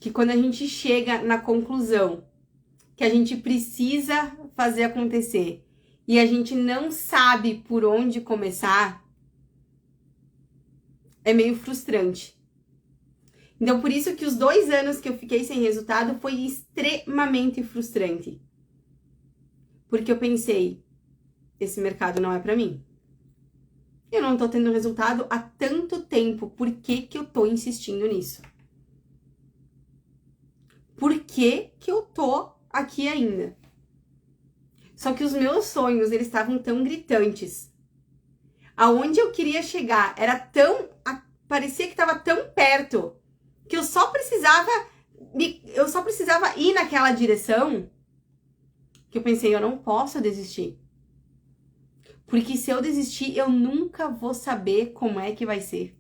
[SPEAKER 1] que quando a gente chega na conclusão que a gente precisa fazer acontecer e a gente não sabe por onde começar, é meio frustrante. Então, por isso que os 2 anos que eu fiquei sem resultado foi extremamente frustrante. Porque eu pensei, esse mercado não é pra mim. Eu não tô tendo resultado há tanto tempo, por que que eu tô insistindo nisso? Por que que eu tô aqui ainda? Só que os meus sonhos, eles estavam tão gritantes. Aonde eu queria chegar era tão... parecia que estava tão perto que eu só precisava ir naquela direção que eu pensei, eu não posso desistir. Porque se eu desistir, eu nunca vou saber como é que vai ser.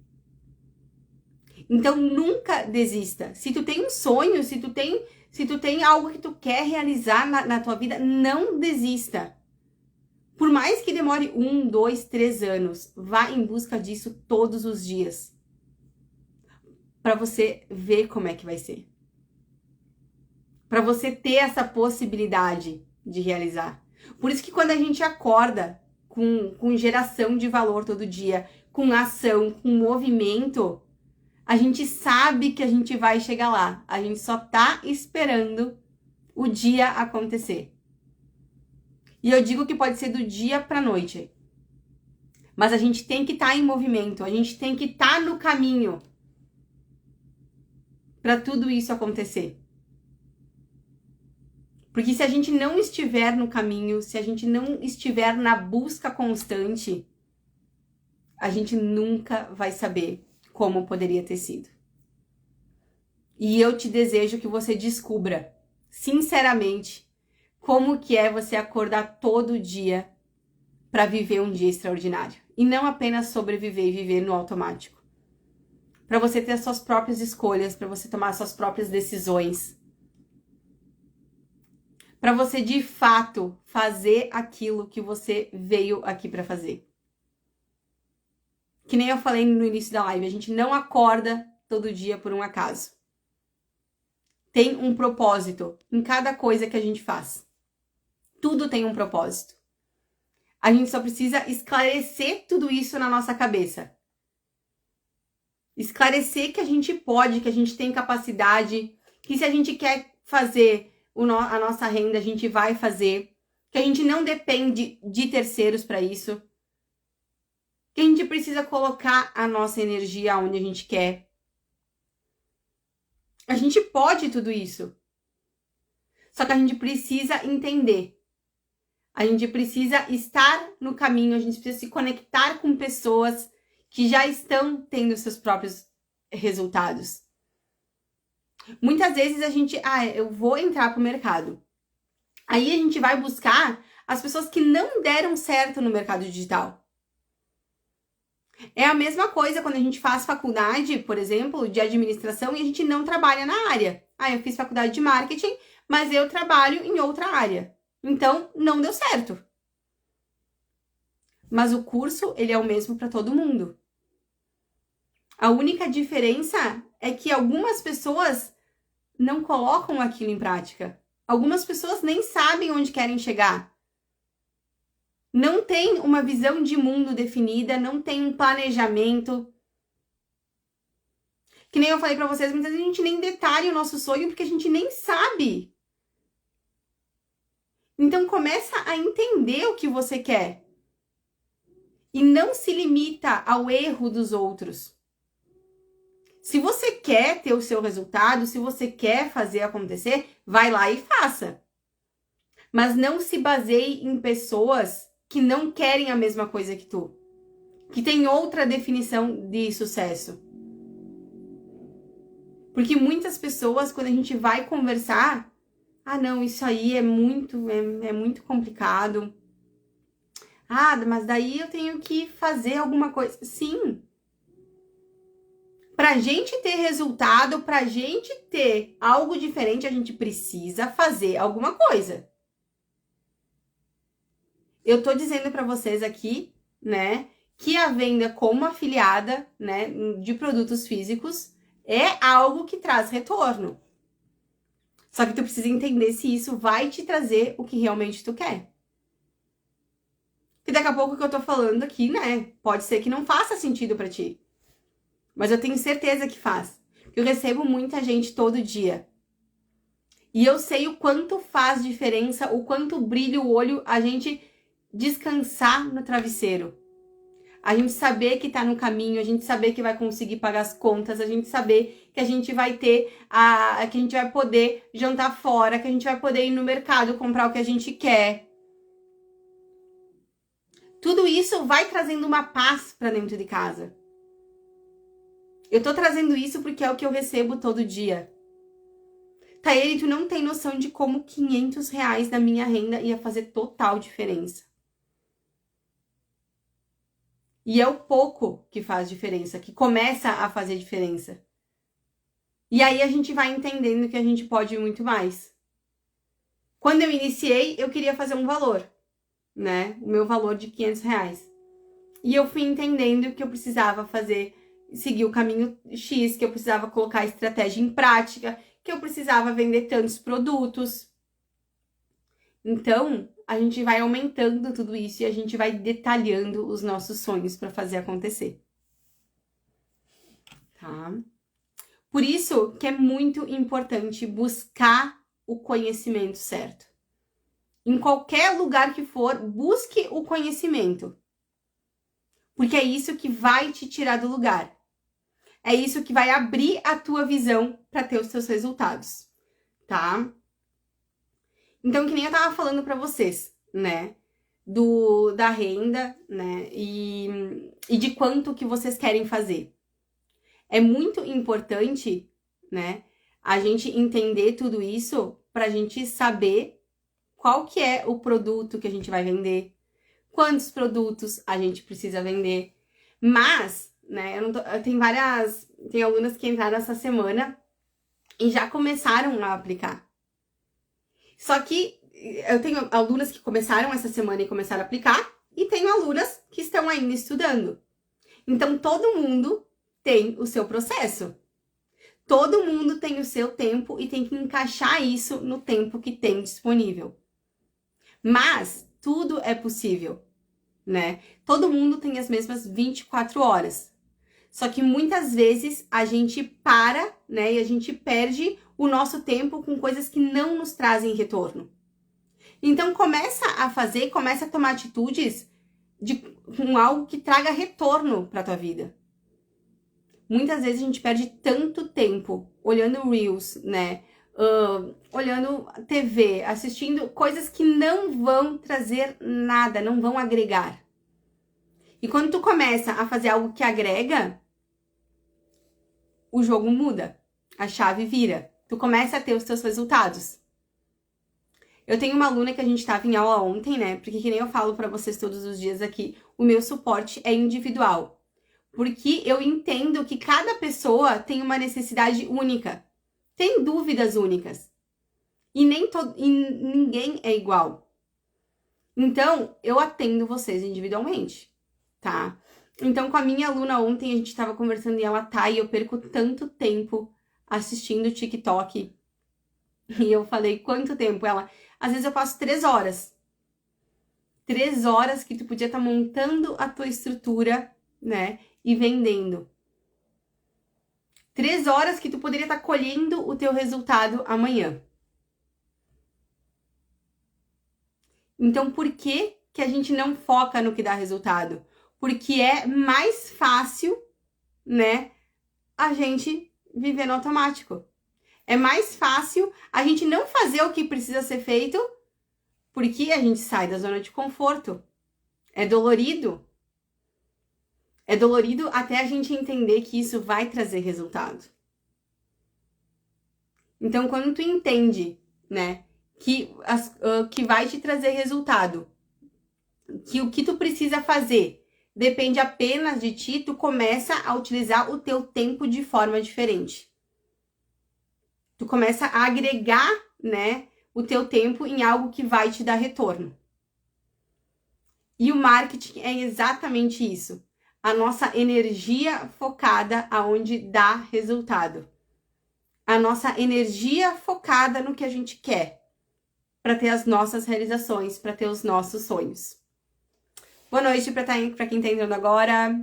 [SPEAKER 1] Então, nunca desista. Se tu tem um sonho, se tu tem algo que tu quer realizar na tua vida, não desista. Por mais que demore 1, 2, 3 anos, vá em busca disso todos os dias. Para você ver como é que vai ser. Para você ter essa possibilidade de realizar. Por isso que quando a gente acorda com geração de valor todo dia, com ação, com movimento, a gente sabe que a gente vai chegar lá. A gente só tá esperando o dia acontecer. E eu digo que pode ser do dia pra noite. Mas a gente tem que estar em movimento, a gente tem que estar no caminho para tudo isso acontecer. Porque se a gente não estiver no caminho, se a gente não estiver na busca constante, a gente nunca vai saber como poderia ter sido. E eu te desejo que você descubra, sinceramente, como que é você acordar todo dia para viver um dia extraordinário. E não apenas sobreviver e viver no automático. Para você ter as suas próprias escolhas, para você tomar as suas próprias decisões. Para você, de fato, fazer aquilo que você veio aqui para fazer. Que nem eu falei no início da live, a gente não acorda todo dia por um acaso. Tem um propósito em cada coisa que a gente faz. Tudo tem um propósito. A gente só precisa esclarecer tudo isso na nossa cabeça. Esclarecer que a gente pode, que a gente tem capacidade, que se a gente quer fazer a nossa renda, a gente vai fazer, que a gente não depende de terceiros para isso, que a gente precisa colocar a nossa energia onde a gente quer. A gente pode tudo isso. Só que a gente precisa entender. A gente precisa estar no caminho, a gente precisa se conectar com pessoas que já estão tendo seus próprios resultados. Muitas vezes a gente, eu vou entrar pro mercado. Aí a gente vai buscar as pessoas que não deram certo no mercado digital. É a mesma coisa quando a gente faz faculdade, por exemplo, de administração e a gente não trabalha na área. Eu fiz faculdade de marketing, mas eu trabalho em outra área. Então, não deu certo. Mas o curso, ele é o mesmo para todo mundo. A única diferença é que algumas pessoas não colocam aquilo em prática. Algumas pessoas nem sabem onde querem chegar. Não tem uma visão de mundo definida, não tem um planejamento. Que nem eu falei pra vocês, muitas vezes a gente nem detalha o nosso sonho porque a gente nem sabe. Então começa a entender o que você quer. E não se limita ao erro dos outros. Se você quer ter o seu resultado, se você quer fazer acontecer, vai lá e faça. Mas não se baseie em pessoas que não querem a mesma coisa que tu. Que tem outra definição de sucesso. Porque muitas pessoas, quando a gente vai conversar, não, isso aí é muito complicado. Ah, mas daí eu tenho que fazer alguma coisa. Sim. Pra gente ter resultado, pra gente ter algo diferente, a gente precisa fazer alguma coisa. Eu tô dizendo pra vocês aqui, né, que a venda como afiliada, né, de produtos físicos é algo que traz retorno. Só que tu precisa entender se isso vai te trazer o que realmente tu quer. E daqui a pouco o que eu tô falando aqui, né, pode ser que não faça sentido pra ti. Mas eu tenho certeza que faz. Eu recebo muita gente todo dia. E eu sei o quanto faz diferença, o quanto brilha o olho a gente descansar no travesseiro. A gente saber que tá no caminho, a gente saber que vai conseguir pagar as contas, a gente saber que a gente vai ter que a gente vai poder jantar fora, que a gente vai poder ir no mercado comprar o que a gente quer. Tudo isso vai trazendo uma paz para dentro de casa. Eu tô trazendo isso porque é o que eu recebo todo dia. Taeli, tu não tem noção de como 500 reais da minha renda ia fazer total diferença. E é o pouco que faz diferença, que começa a fazer diferença. E aí a gente vai entendendo que a gente pode muito mais. Quando eu iniciei, eu queria fazer um valor, né? O meu valor de 500 reais. E eu fui entendendo que eu precisava seguir o caminho X, que eu precisava colocar a estratégia em prática, que eu precisava vender tantos produtos. Então, a gente vai aumentando tudo isso e a gente vai detalhando os nossos sonhos para fazer acontecer. Tá? Por isso que é muito importante buscar o conhecimento certo. Em qualquer lugar que for, busque o conhecimento. Porque é isso que vai te tirar do lugar. É isso que vai abrir a tua visão para ter os seus resultados, tá? Então, que nem eu tava falando para vocês, né? Da renda, né? E de quanto que vocês querem fazer. É muito importante, né? A gente entender tudo isso pra gente saber qual que é o produto que a gente vai vender, quantos produtos a gente precisa vender. Mas, né, tem alunas que entraram essa semana e já começaram a aplicar. Só que eu tenho alunas que começaram essa semana e começaram a aplicar, e tenho alunas que estão ainda estudando. Então, todo mundo tem o seu processo. Todo mundo tem o seu tempo e tem que encaixar isso no tempo que tem disponível. Mas tudo é possível, né? Todo mundo tem as mesmas 24 horas. Só que muitas vezes a gente para, né? E a gente perde o nosso tempo com coisas que não nos trazem retorno. Então começa a tomar atitudes com algo que traga retorno para tua vida. Muitas vezes a gente perde tanto tempo olhando Reels, né? Olhando TV, assistindo coisas que não vão trazer nada, não vão agregar. E quando tu começa a fazer algo que agrega, o jogo muda, a chave vira. Tu começa a ter os teus resultados. Eu tenho uma aluna que a gente estava em aula ontem, né? Porque que nem eu falo para vocês todos os dias aqui, o meu suporte é individual. Porque eu entendo que cada pessoa tem uma necessidade única. Tem dúvidas únicas. E ninguém é igual. Então, eu atendo vocês individualmente, tá? Então, com a minha aluna ontem, a gente estava conversando e ela e eu perco tanto tempo assistindo TikTok. E eu falei, quanto tempo? Ela, às vezes eu passo 3 horas. 3 horas que tu podia estar montando a tua estrutura, né? E vendendo. 3 horas que tu poderia estar colhendo o teu resultado amanhã. Então, por que a gente não foca no que dá resultado? Porque é mais fácil, né, a gente viver no automático. É mais fácil a gente não fazer o que precisa ser feito, porque a gente sai da zona de conforto. É dolorido. É dolorido até a gente entender que isso vai trazer resultado. Então, quando tu entende, né, que vai te trazer resultado, que o que tu precisa fazer depende apenas de ti, tu começa a utilizar o teu tempo de forma diferente. Tu começa a agregar, né, o teu tempo em algo que vai te dar retorno. E o marketing é exatamente isso. A nossa energia focada aonde dá resultado. A nossa energia focada no que a gente quer, para ter as nossas realizações, para ter os nossos sonhos. Boa noite para quem tá entrando agora.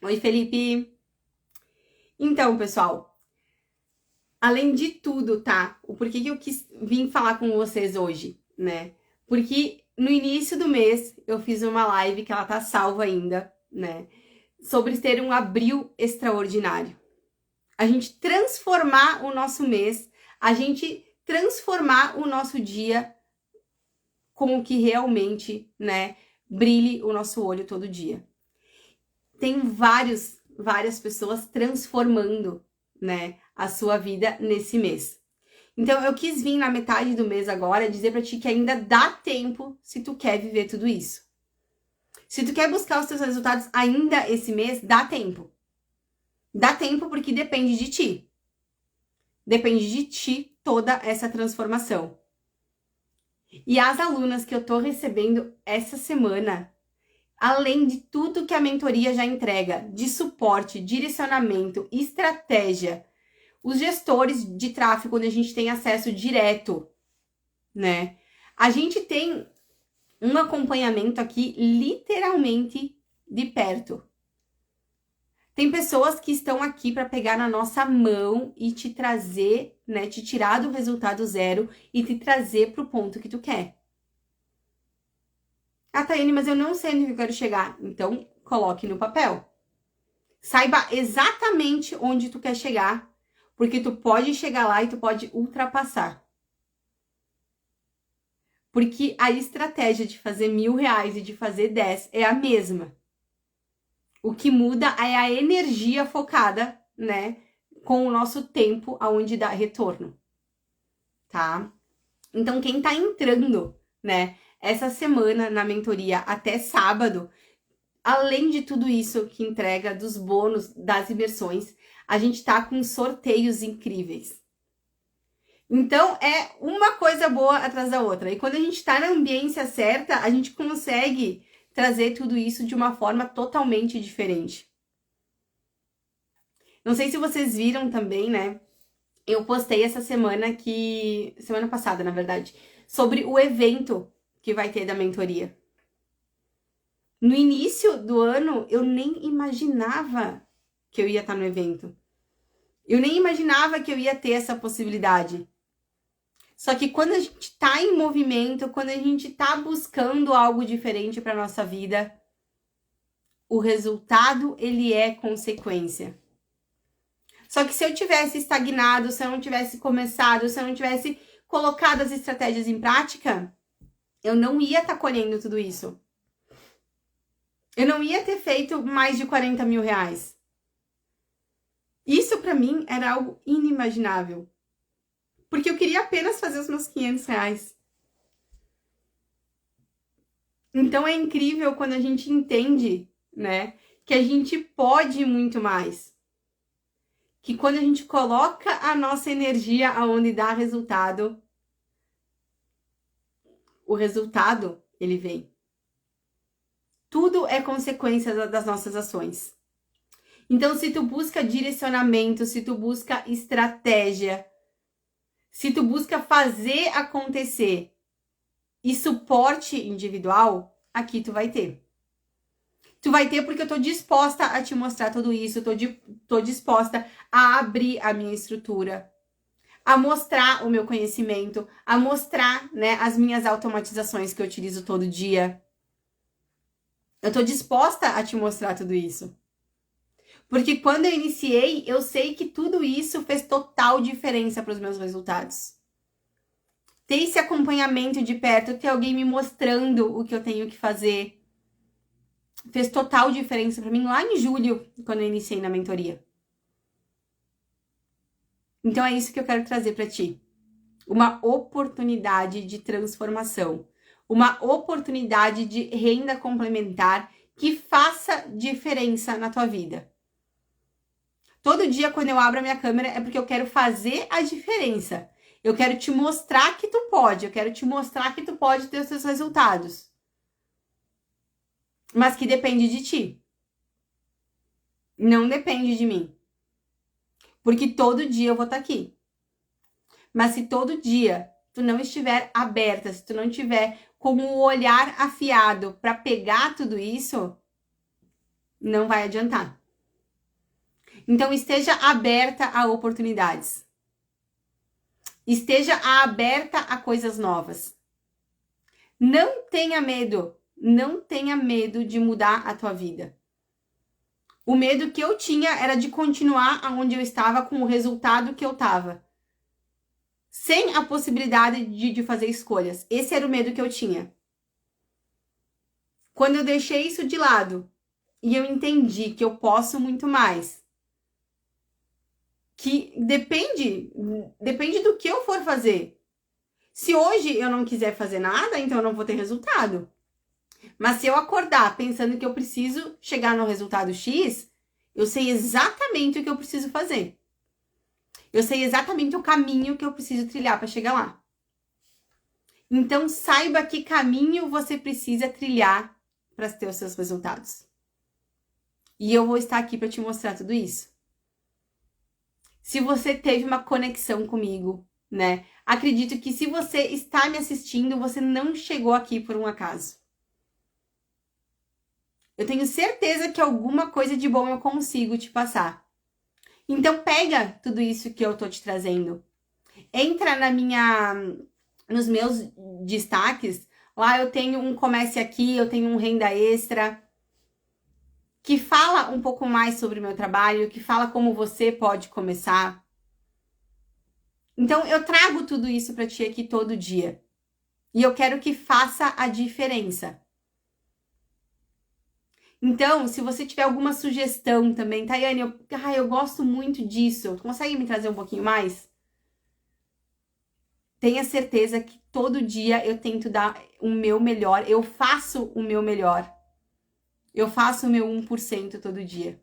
[SPEAKER 1] Oi, Felipe. Então, pessoal, além de tudo, tá? O porquê que eu quis vir falar com vocês hoje, né? Porque no início do mês eu fiz uma live que ela tá salva ainda, né? Sobre ter um abril extraordinário. A gente transformar o nosso mês, a gente transformar o nosso dia com o que realmente, né, brilhe o nosso olho todo dia. Tem várias pessoas transformando, né, a sua vida nesse mês. Então, eu quis vir na metade do mês agora dizer pra ti que ainda dá tempo se tu quer viver tudo isso. Se tu quer buscar os teus resultados ainda esse mês, dá tempo. Dá tempo porque depende de ti. Depende de ti toda essa transformação. E as alunas que eu tô recebendo essa semana, além de tudo que a mentoria já entrega, de suporte, direcionamento, estratégia, os gestores de tráfego, onde a gente tem acesso direto, né? A gente tem um acompanhamento aqui literalmente de perto. Tem pessoas que estão aqui para pegar na nossa mão e te trazer, né, te tirar do resultado zero e te trazer pro ponto que tu quer. Ah, Taiane, mas eu não sei onde eu quero chegar. Então, coloque no papel. Saiba exatamente onde tu quer chegar, porque tu pode chegar lá e tu pode ultrapassar. Porque a estratégia de fazer R$1.000 e de fazer 10 é a mesma. O que muda é a energia focada, né, com o nosso tempo aonde dá retorno, tá? Então, quem tá entrando, né, essa semana na mentoria até sábado, além de tudo isso que entrega dos bônus, das imersões, a gente tá com sorteios incríveis. Então, é uma coisa boa atrás da outra. E quando a gente tá na ambiência certa, a gente consegue trazer tudo isso de uma forma totalmente diferente. Não sei se vocês viram também, né? Eu postei essa semana semana passada, na verdade, sobre o evento que vai ter da mentoria. No início do ano, eu nem imaginava que eu ia estar no evento. Eu nem imaginava que eu ia ter essa possibilidade. Só que quando a gente tá em movimento, quando a gente tá buscando algo diferente para nossa vida, o resultado, ele é consequência. Só que se eu tivesse estagnado, se eu não tivesse começado, se eu não tivesse colocado as estratégias em prática, eu não ia estar colhendo tudo isso. Eu não ia ter feito mais de R$40.000. Isso para mim era algo inimaginável. Porque eu queria apenas fazer os meus R$500. Então é incrível quando a gente entende, né, que a gente pode muito mais. Que quando a gente coloca a nossa energia aonde dá resultado, o resultado, ele vem. Tudo é consequência das nossas ações. Então, se tu busca direcionamento, se tu busca estratégia, se tu busca fazer acontecer e suporte individual, aqui tu vai ter. Tu vai ter porque eu tô disposta a te mostrar tudo isso, tô disposta a abrir a minha estrutura, a mostrar o meu conhecimento, a mostrar, né, as minhas automatizações que eu utilizo todo dia. Eu tô disposta a te mostrar tudo isso. Porque quando eu iniciei, eu sei que tudo isso fez total diferença para os meus resultados. Ter esse acompanhamento de perto, ter alguém me mostrando o que eu tenho que fazer, fez total diferença para mim lá em julho, quando eu iniciei na mentoria. Então é isso que eu quero trazer para ti. Uma oportunidade de transformação. uma oportunidade de renda complementar que faça diferença na tua vida. Todo dia, quando eu abro a minha câmera, é porque eu quero fazer a diferença. Eu quero te mostrar que tu pode. Eu quero te mostrar que tu pode ter os seus resultados. Mas que depende de ti. Não depende de mim. Porque todo dia eu vou estar aqui. Mas se todo dia tu não estiver aberta, se tu não tiver com o olhar afiado para pegar tudo isso, não vai adiantar. Então, esteja aberta a oportunidades. Esteja aberta a coisas novas. Não tenha medo. Não tenha medo de mudar a tua vida. O medo que eu tinha era de continuar onde eu estava com o resultado que eu estava. Sem a possibilidade de fazer escolhas. Esse era o medo que eu tinha. Quando eu deixei isso de lado e eu entendi que eu posso muito mais, que depende do que eu for fazer. Se hoje eu não quiser fazer nada, então eu não vou ter resultado. Mas se eu acordar pensando que eu preciso chegar no resultado X, eu sei exatamente o que eu preciso fazer. Eu sei exatamente o caminho que eu preciso trilhar para chegar lá. Então, saiba que caminho você precisa trilhar para ter os seus resultados. E eu vou estar aqui para te mostrar tudo isso. Se você teve uma conexão comigo, né? Acredito que se você está me assistindo, você não chegou aqui por um acaso. Eu tenho certeza que alguma coisa de bom eu consigo te passar. Então pega tudo isso que eu tô te trazendo. Entra nos meus destaques. Lá eu tenho um comece aqui, eu tenho um renda extra, que fala um pouco mais sobre o meu trabalho, que fala como você pode começar. Então eu trago tudo isso para ti aqui todo dia. E eu quero que faça a diferença. Então, se você tiver alguma sugestão também, Tayane, eu gosto muito disso. Consegue me trazer um pouquinho mais? Tenha certeza que todo dia eu tento dar o meu melhor. Eu faço o meu melhor. Eu faço o meu 1% todo dia.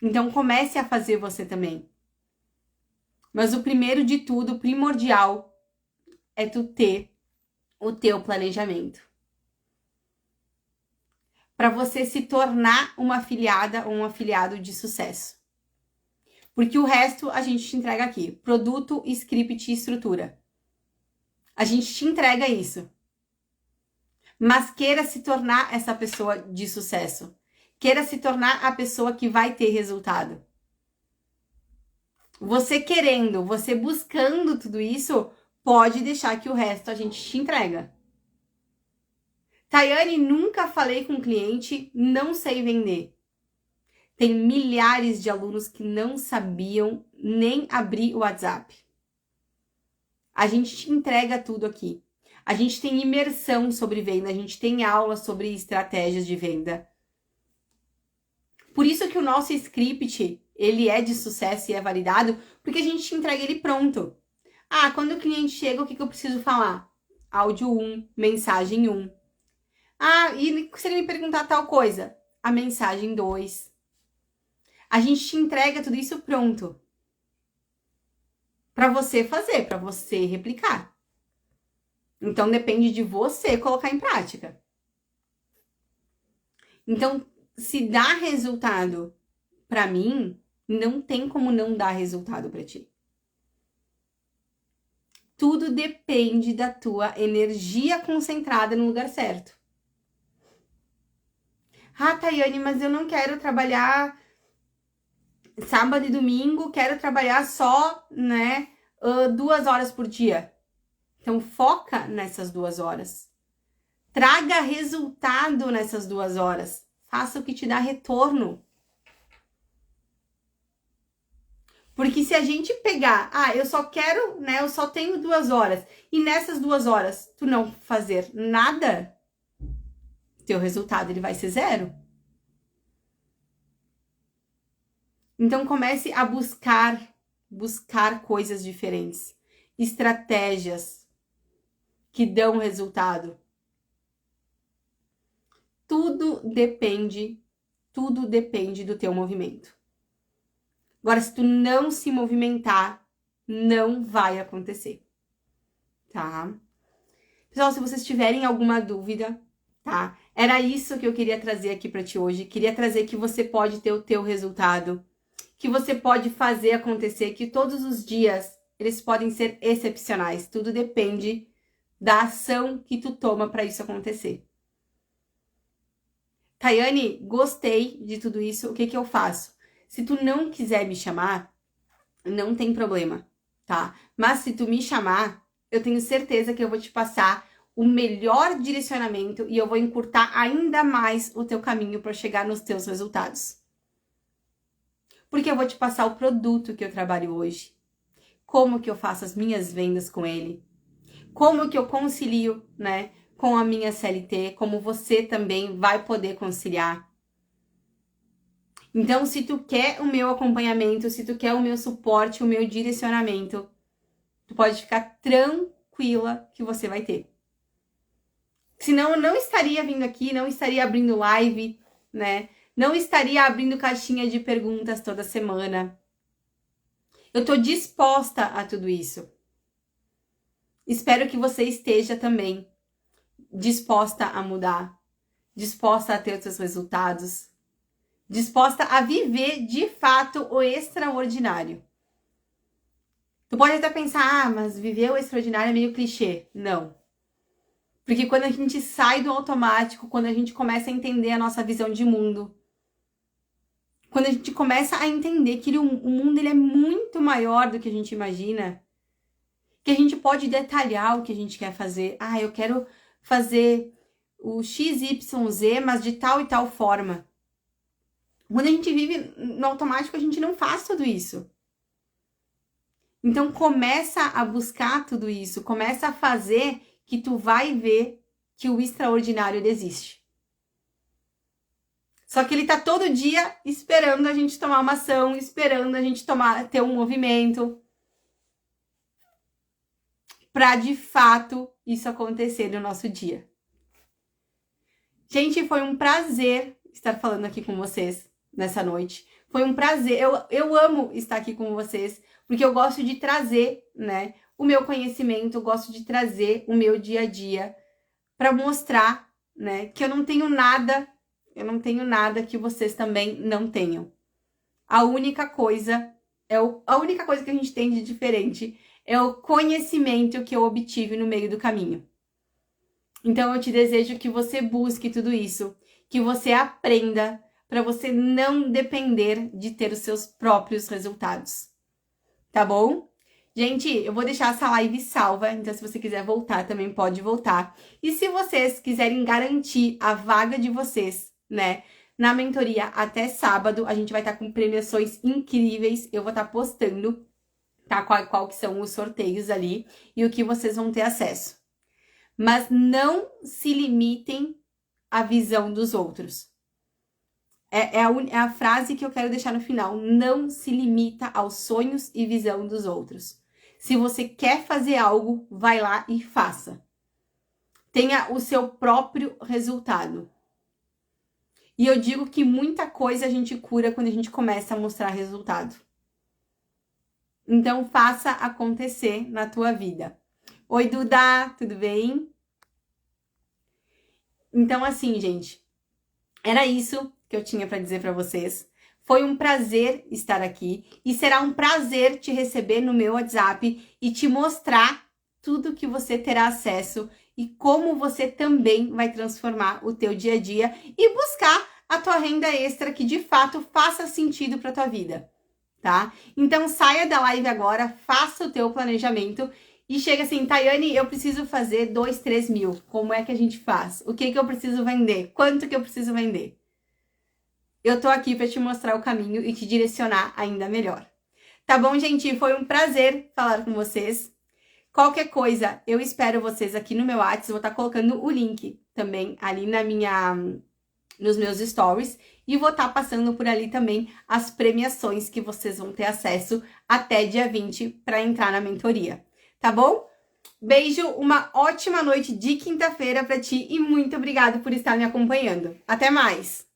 [SPEAKER 1] Então, comece a fazer você também. Mas o primeiro de tudo, o primordial, é tu ter o teu planejamento. Para você se tornar uma afiliada ou um afiliado de sucesso. Porque o resto a gente te entrega aqui. Produto, script e estrutura. A gente te entrega isso. Mas queira se tornar essa pessoa de sucesso. Queira se tornar a pessoa que vai ter resultado. Você querendo, você buscando tudo isso, pode deixar que o resto a gente te entrega. Tayane, nunca falei com cliente, não sei vender. Tem milhares de alunos que não sabiam nem abrir o WhatsApp. A gente te entrega tudo aqui. A gente tem imersão sobre venda, a gente tem aula sobre estratégias de venda. Por isso que o nosso script, ele é de sucesso e é validado, porque a gente te entrega ele pronto. Ah, quando o cliente chega, o que eu preciso falar? Áudio 1, mensagem 1. Ah, e se ele me perguntar tal coisa? A mensagem 2. A gente te entrega tudo isso pronto. Para você fazer, para você replicar. Então, depende de você colocar em prática. Então, se dá resultado para mim, não tem como não dar resultado para ti. Tudo depende da tua energia concentrada no lugar certo. Ah, Tayane, mas eu não quero trabalhar sábado e domingo, quero trabalhar só, 2 horas por dia. Então, foca nessas 2 horas. Traga resultado nessas 2 horas. Faça o que te dá retorno. Porque se a gente pegar, eu só quero, eu só tenho 2 horas, e nessas 2 horas tu não fazer nada, teu resultado ele vai ser 0. Então comece a buscar coisas diferentes, estratégias. que dão resultado. Tudo depende do teu movimento. Agora, se tu não se movimentar, não vai acontecer, tá? Pessoal, se vocês tiverem alguma dúvida, tá? Era isso que eu queria trazer aqui pra ti hoje. Queria trazer que você pode ter o teu resultado, que você pode fazer acontecer, que todos os dias eles podem ser excepcionais. Tudo depende da ação que tu toma para isso acontecer. Tayane, gostei de tudo isso, o que que eu faço? Se tu não quiser me chamar, não tem problema, tá? Mas se tu me chamar, eu tenho certeza que eu vou te passar o melhor direcionamento e eu vou encurtar ainda mais o teu caminho para chegar nos teus resultados. Porque eu vou te passar o produto que eu trabalho hoje, como que eu faço as minhas vendas com ele, como que eu concilio, né, com a minha CLT, como você também vai poder conciliar. Então, se tu quer o meu acompanhamento, se tu quer o meu suporte, o meu direcionamento, tu pode ficar tranquila que você vai ter. Senão eu não estaria vindo aqui, não estaria abrindo live, né? Não estaria abrindo caixinha de perguntas toda semana. Eu tô disposta a tudo isso. Espero que você esteja também disposta a mudar, disposta a ter os seus resultados, disposta a viver de fato o extraordinário. Tu pode até pensar, mas viver o extraordinário é meio clichê. Não. Porque quando a gente sai do automático, quando a gente começa a entender a nossa visão de mundo, quando a gente começa a entender que o mundo ele é muito maior do que a gente imagina, que a gente pode detalhar o que a gente quer fazer. Ah, eu quero fazer o XYZ, mas de tal e tal forma. Quando a gente vive no automático, a gente não faz tudo isso. Então, começa a buscar tudo isso, começa a fazer que tu vai ver que o extraordinário ele existe. Só que ele tá todo dia esperando a gente tomar uma ação, esperando a gente ter um movimento para de fato isso acontecer no nosso dia. Gente, foi um prazer estar falando aqui com vocês nessa noite. Foi um prazer. Eu amo estar aqui com vocês, porque eu gosto de trazer, né, o meu conhecimento, eu gosto de trazer o meu dia a dia para mostrar, né, que eu não tenho nada que vocês também não tenham. A única coisa que a gente tem de diferente é o conhecimento que eu obtive no meio do caminho. Então eu te desejo que você busque tudo isso, que você aprenda para você não depender de ter os seus próprios resultados. Tá bom? Gente, eu vou deixar essa live salva, então se você quiser voltar, também pode voltar. E se vocês quiserem garantir a vaga de vocês, né, na mentoria até sábado, a gente vai estar com premiações incríveis, eu vou estar postando, tá, qual que são os sorteios ali e o que vocês vão ter acesso. Mas não se limitem à visão dos outros. É a frase que eu quero deixar no final. Não se limita aos sonhos e visão dos outros. Se você quer fazer algo, vai lá e faça. Tenha o seu próprio resultado. E eu digo que muita coisa a gente cura quando a gente começa a mostrar resultado. Então, faça acontecer na tua vida. Oi, Duda, tudo bem? Então, assim, gente, era isso que eu tinha para dizer para vocês. Foi um prazer estar aqui e será um prazer te receber no meu WhatsApp e te mostrar tudo que você terá acesso e como você também vai transformar o teu dia a dia e buscar a tua renda extra que de fato faça sentido para tua vida, tá? Então saia da live agora, faça o teu planejamento e chega assim, Tayane, eu preciso fazer 2, 3 mil. Como é que a gente faz? O que eu preciso vender? Quanto que eu preciso vender? Eu tô aqui para te mostrar o caminho e te direcionar ainda melhor. Tá bom, gente? Foi um prazer falar com vocês. Qualquer coisa, eu espero vocês aqui no meu WhatsApp. Vou estar colocando o link também ali nos meus stories. E vou estar passando por ali também as premiações que vocês vão ter acesso até dia 20 para entrar na mentoria. Tá bom? Beijo, uma ótima noite de quinta-feira pra ti e muito obrigado por estar me acompanhando. Até mais!